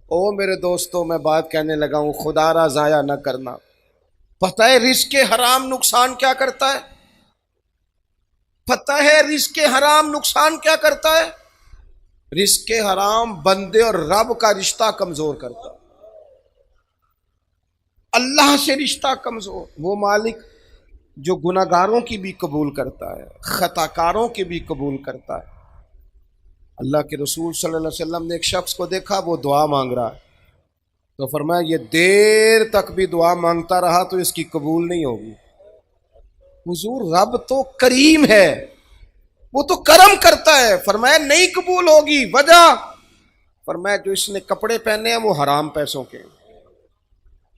او میرے دوستو میں بات کہنے لگا ہوں، خدا را ضائع نہ کرنا۔ پتہ ہے رزق حرام نقصان کیا کرتا ہے؟ پتہ ہے رزق حرام نقصان کیا کرتا ہے؟ رزق حرام بندے اور رب کا رشتہ کمزور کرتا ہے، اللہ سے رشتہ کمزور۔ وہ مالک جو گناہگاروں کی بھی قبول کرتا ہے، خطا کاروں کی بھی قبول کرتا ہے۔ اللہ کے رسول صلی اللہ علیہ وسلم نے ایک شخص کو دیکھا وہ دعا مانگ رہا ہے، تو فرمایا یہ دیر تک بھی دعا مانگتا رہا تو اس کی قبول نہیں ہوگی۔ حضور رب تو کریم ہے، وہ تو کرم کرتا ہے، فرمایا نہیں قبول ہوگی۔ وجہ فرمایا جو اس نے کپڑے پہنے ہیں وہ حرام پیسوں کے ہیں،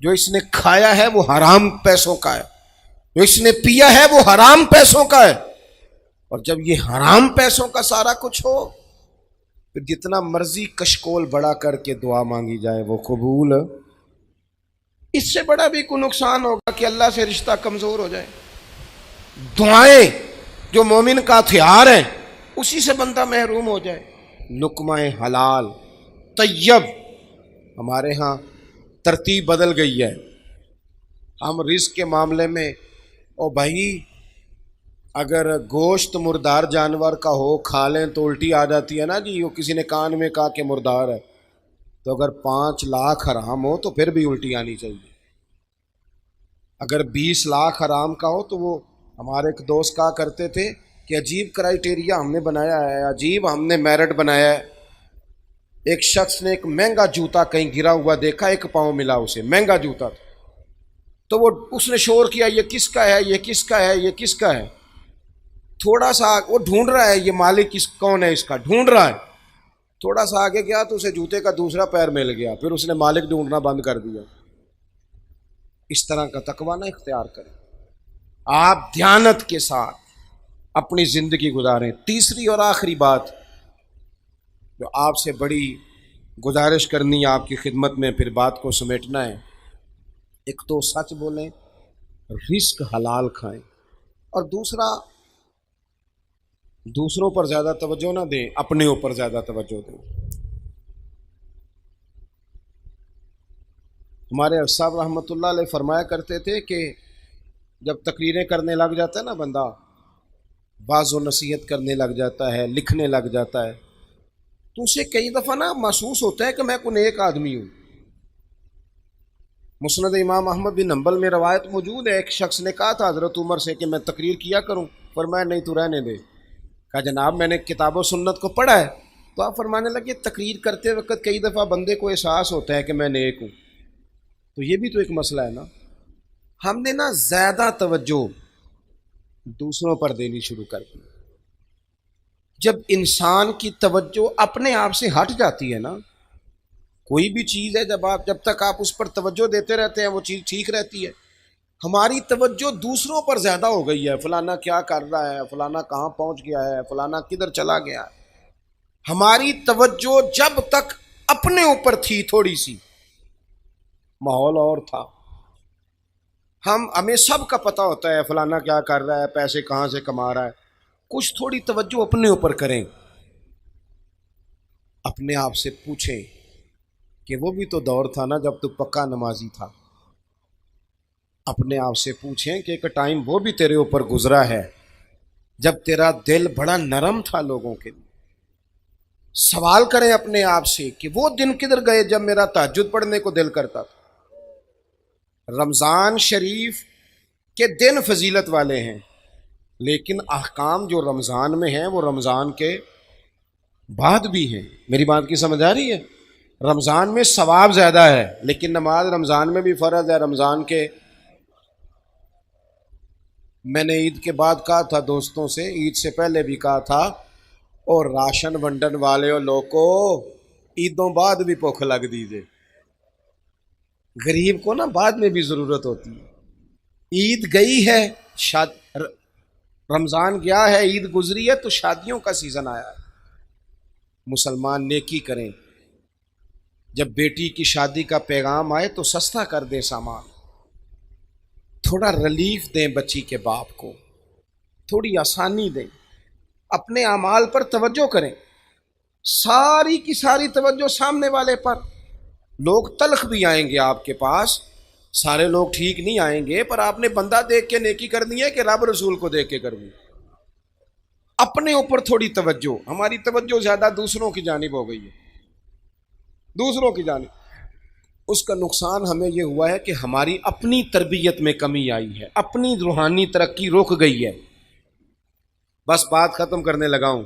جو اس نے کھایا ہے وہ حرام پیسوں کا ہے، جو اس نے پیا ہے وہ حرام پیسوں کا ہے۔ اور جب یہ حرام پیسوں کا سارا کچھ ہو پھر جتنا مرضی کشکول بڑا کر کے دعا مانگی جائے وہ قبول، اس سے بڑا بھی کوئی نقصان ہوگا کہ اللہ سے رشتہ کمزور ہو جائے۔ دعائیں جو مومن کا ہتھیار ہیں اسی سے بندہ محروم ہو جائے۔ لقمہ حلال طیب، ہمارے ہاں ترتیب بدل گئی ہے، ہم رزق کے معاملے میں او بھائی اگر گوشت مردار جانور کا ہو کھا لیں تو الٹی آ جاتی ہے نا جی، وہ کسی نے کان میں کہا کہ مردار ہے، تو اگر 5 لاکھ حرام ہو تو پھر بھی الٹی آنی چاہیے۔ اگر 20 لاکھ حرام کا ہو تو وہ ہمارے ایک دوست کہا کرتے تھے کہ عجیب کرائیٹیریا ہم نے بنایا ہے، عجیب ہم نے میرٹ بنایا ہے۔ ایک شخص نے ایک مہنگا جوتا کہیں گرا ہوا دیکھا، 1 پاؤں ملا اسے، مہنگا جوتا تھا، تو وہ اس نے شور کیا یہ کس کا ہے، یہ کس کا ہے، یہ کس کا ہے؟ تھوڑا سا وہ ڈھونڈ رہا ہے یہ مالک کون ہے، اس کا ڈھونڈ رہا ہے، تھوڑا سا آگے گیا تو اسے جوتے کا دوسرا پیر مل گیا، پھر اس نے مالک ڈھونڈنا بند کر دیا۔ اس طرح کا تقویٰ نہ اختیار کریں، آپ دیانت کے ساتھ اپنی زندگی گزاریں۔ تیسری اور آخری بات جو آپ سے بڑی گزارش کرنی ہے آپ کی خدمت میں، پھر بات کو سمیٹنا ہے، ایک تو سچ بولیں، رزق حلال کھائیں، اور دوسرا دوسروں پر زیادہ توجہ نہ دیں، اپنے اوپر زیادہ توجہ دیں۔ ہمارے صاحب رحمۃ اللہ علیہ فرمایا کرتے تھے کہ جب تقریریں کرنے لگ جاتا ہے نا بندہ، واعظ و نصیحت کرنے لگ جاتا ہے، لکھنے لگ جاتا ہے، تو اسے کئی دفعہ نا محسوس ہوتا ہے کہ میں کوئی نیک آدمی ہوں۔ مسند امام احمد بن حنبل میں روایت موجود ہے، ایک شخص نے کہا تھا حضرت عمر سے کہ میں تقریر کیا کروں، فرمایا نہیں تو رہنے دے۔ کہا جناب میں نے کتاب و سنت کو پڑھا ہے، تو آپ فرمانے لگے تقریر کرتے وقت کئی دفعہ بندے کو احساس ہوتا ہے کہ میں نیک ہوں، تو یہ بھی تو ایک مسئلہ ہے نا۔ ہم نے نا زیادہ توجہ دوسروں پر دینی شروع کر دی۔ جب انسان کی توجہ اپنے آپ سے ہٹ جاتی ہے نا، کوئی بھی چیز ہے جب تک آپ اس پر توجہ دیتے رہتے ہیں وہ چیز ٹھیک رہتی ہے۔ ہماری توجہ دوسروں پر زیادہ ہو گئی ہے، فلانا کیا کر رہا ہے، فلانا کہاں پہنچ گیا ہے، فلانا کدھر چلا گیا ہے۔ ہماری توجہ جب تک اپنے اوپر تھی تھوڑی سی، ماحول اور تھا. ہمیں سب کا پتہ ہوتا ہے فلانا کیا کر رہا ہے، پیسے کہاں سے کما رہا ہے. کچھ تھوڑی توجہ اپنے اوپر کریں، اپنے آپ سے پوچھیں کہ وہ بھی تو دور تھا نا جب تو پکا نمازی تھا. اپنے آپ سے پوچھیں کہ ایک ٹائم وہ بھی تیرے اوپر گزرا ہے جب تیرا دل بڑا نرم تھا لوگوں کے لیے. سوال کریں اپنے آپ سے کہ وہ دن کدھر گئے جب میرا تہجد پڑھنے کو دل کرتا تھا. رمضان شریف کے دن فضیلت والے ہیں، لیکن احکام جو رمضان میں ہیں وہ رمضان کے بعد بھی ہیں. میری بات کی سمجھ آ رہی ہے؟ رمضان میں ثواب زیادہ ہے، لیکن نماز رمضان میں بھی فرض ہے. رمضان کے میں نے عید کے بعد کہا تھا دوستوں سے، عید سے پہلے بھی کہا تھا، اور راشن ونڈن والے اور لوگوں عیدوں بعد بھی بھوک لگ دیجیے. غریب کو نا بعد میں بھی ضرورت ہوتی ہے. عید گئی ہے، رمضان گیا ہے، عید گزری ہے، تو شادیوں کا سیزن آیا ہے. مسلمان نیکی کریں، جب بیٹی کی شادی کا پیغام آئے تو سستا کر دیں سامان، تھوڑا ریلیف دیں بچی کے باپ کو، تھوڑی آسانی دیں. اپنے اعمال پر توجہ کریں، ساری کی ساری توجہ سامنے والے پر. لوگ تلخ بھی آئیں گے آپ کے پاس، سارے لوگ ٹھیک نہیں آئیں گے، پر آپ نے بندہ دیکھ کے نیکی کرنی ہے کہ رب رسول کو دیکھ کے کرنی ہے. اپنے اوپر تھوڑی توجہ. ہماری توجہ زیادہ دوسروں کی جانب ہو گئی ہے، دوسروں کی جانب. اس کا نقصان ہمیں یہ ہوا ہے کہ ہماری اپنی تربیت میں کمی آئی ہے، اپنی روحانی ترقی رک گئی ہے. بس بات ختم کرنے لگا ہوں.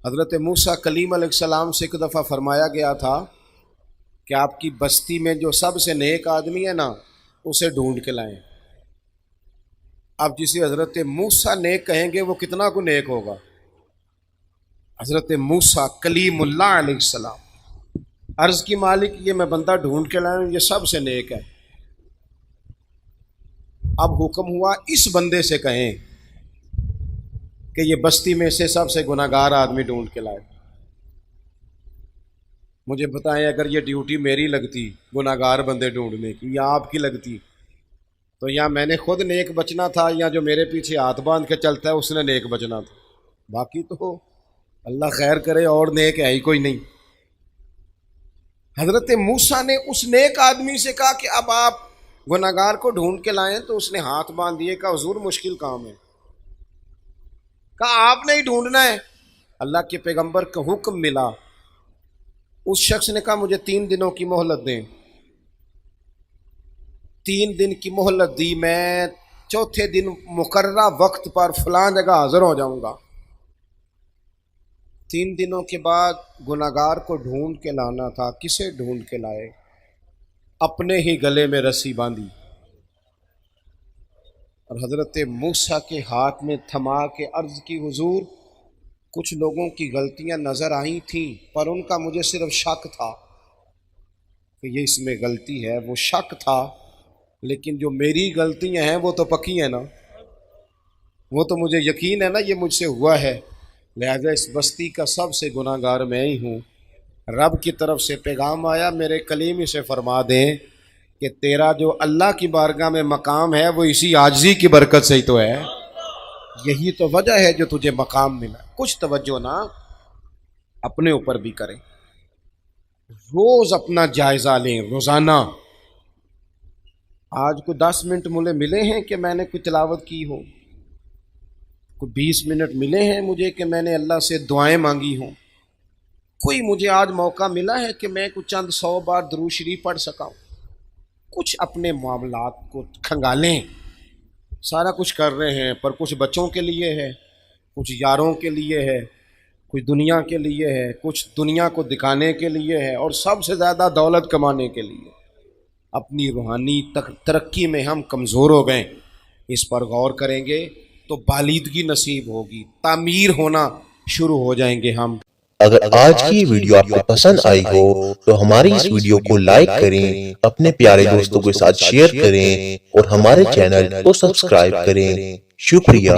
حضرت موسیٰ کلیم علیہ السلام سے ایک دفعہ فرمایا گیا تھا کہ آپ کی بستی میں جو سب سے نیک آدمی ہے نا، اسے ڈھونڈ کے لائیں. اب جسے حضرت موسیٰ نیک کہیں گے وہ کتنا کو نیک ہوگا؟ حضرت موسیٰ کلیم اللہ علیہ السلام. عرض کی مالک یہ میں بندہ ڈھونڈ کے لاؤں، یہ سب سے نیک ہے. اب حکم ہوا اس بندے سے کہیں کہ یہ بستی میں سے سب سے گناہگار آدمی ڈھونڈ کے لائے. مجھے بتائیں اگر یہ ڈیوٹی میری لگتی گناہگار بندے ڈھونڈنے کی، یا آپ کی لگتی، تو یا میں نے خود نیک بچنا تھا، یا جو میرے پیچھے ہاتھ باندھ کے چلتا ہے اس نے نیک بچنا تھا. باقی تو اللہ خیر کرے، اور نیک ہے ہی کوئی نہیں. حضرت موسیٰ نے اس نیک آدمی سے کہا کہ اب آپ گناہگار کو ڈھونڈ کے لائیں، تو اس نے ہاتھ باندھ دیے، کہا حضور مشکل کام ہے. کہا آپ نے ہی ڈھونڈنا ہے. اللہ کے پیغمبر کا حکم ملا. اس شخص نے کہا مجھے 3 دنوں کی مہلت دیں. 3 دن کی مہلت دی. میں چوتھے دن مقررہ وقت پر فلاں جگہ حاضر ہو جاؤں گا. 3 دنوں کے بعد گناہگار کو ڈھونڈ کے لانا تھا. کسے ڈھونڈ کے لائے؟ اپنے ہی گلے میں رسی باندھی اور حضرت موسیٰ کے ہاتھ میں تھما کے عرض کی حضور کچھ لوگوں کی غلطیاں نظر آئی تھیں، پر ان کا مجھے صرف شک تھا کہ یہ اس میں غلطی ہے. وہ شک تھا، لیکن جو میری غلطیاں ہیں وہ تو پکی ہیں نا، وہ تو مجھے یقین ہے نا یہ مجھ سے ہوا ہے. لہذا اس بستی کا سب سے گناہگار میں ہی ہوں. رب کی طرف سے پیغام آیا، میرے کلیم اسے فرما دیں کہ تیرا جو اللہ کی بارگاہ میں مقام ہے وہ اسی عاجزی کی برکت سے ہی تو ہے. یہی تو وجہ ہے جو تجھے مقام ملا. کچھ توجہ نا اپنے اوپر بھی کریں. روز اپنا جائزہ لیں، روزانہ. آج کو 10 منٹ مجھے ملے ہیں کہ میں نے کوئی تلاوت کی ہو، کوئی 20 منٹ ملے ہیں مجھے کہ میں نے اللہ سے دعائیں مانگی ہوں. کوئی مجھے آج موقع ملا ہے کہ میں کچھ چند 100 بار درود شریف پڑھ سکا ہوں. کچھ اپنے معاملات کو کھنگالیں. سارا کچھ کر رہے ہیں، پر کچھ بچوں کے لیے ہے، کچھ یاروں کے لیے ہے، کچھ دنیا کے لیے ہے، کچھ دنیا کو دکھانے کے لیے ہے، اور سب سے زیادہ دولت کمانے کے لیے. اپنی روحانی ترقی میں ہم کمزور ہو گئے. اس پر غور کریں گے تو بالیدگی نصیب ہوگی، تعمیر ہونا شروع ہو جائیں گے ہم. اگر آج کی ویڈیو آپ کو پسند آئی ہو تو ہماری اس ویڈیو کو لائک کریں، اپنے پیارے دوستوں کے ساتھ شیئر کریں اور ہمارے چینل کو سبسکرائب کریں. شکریہ.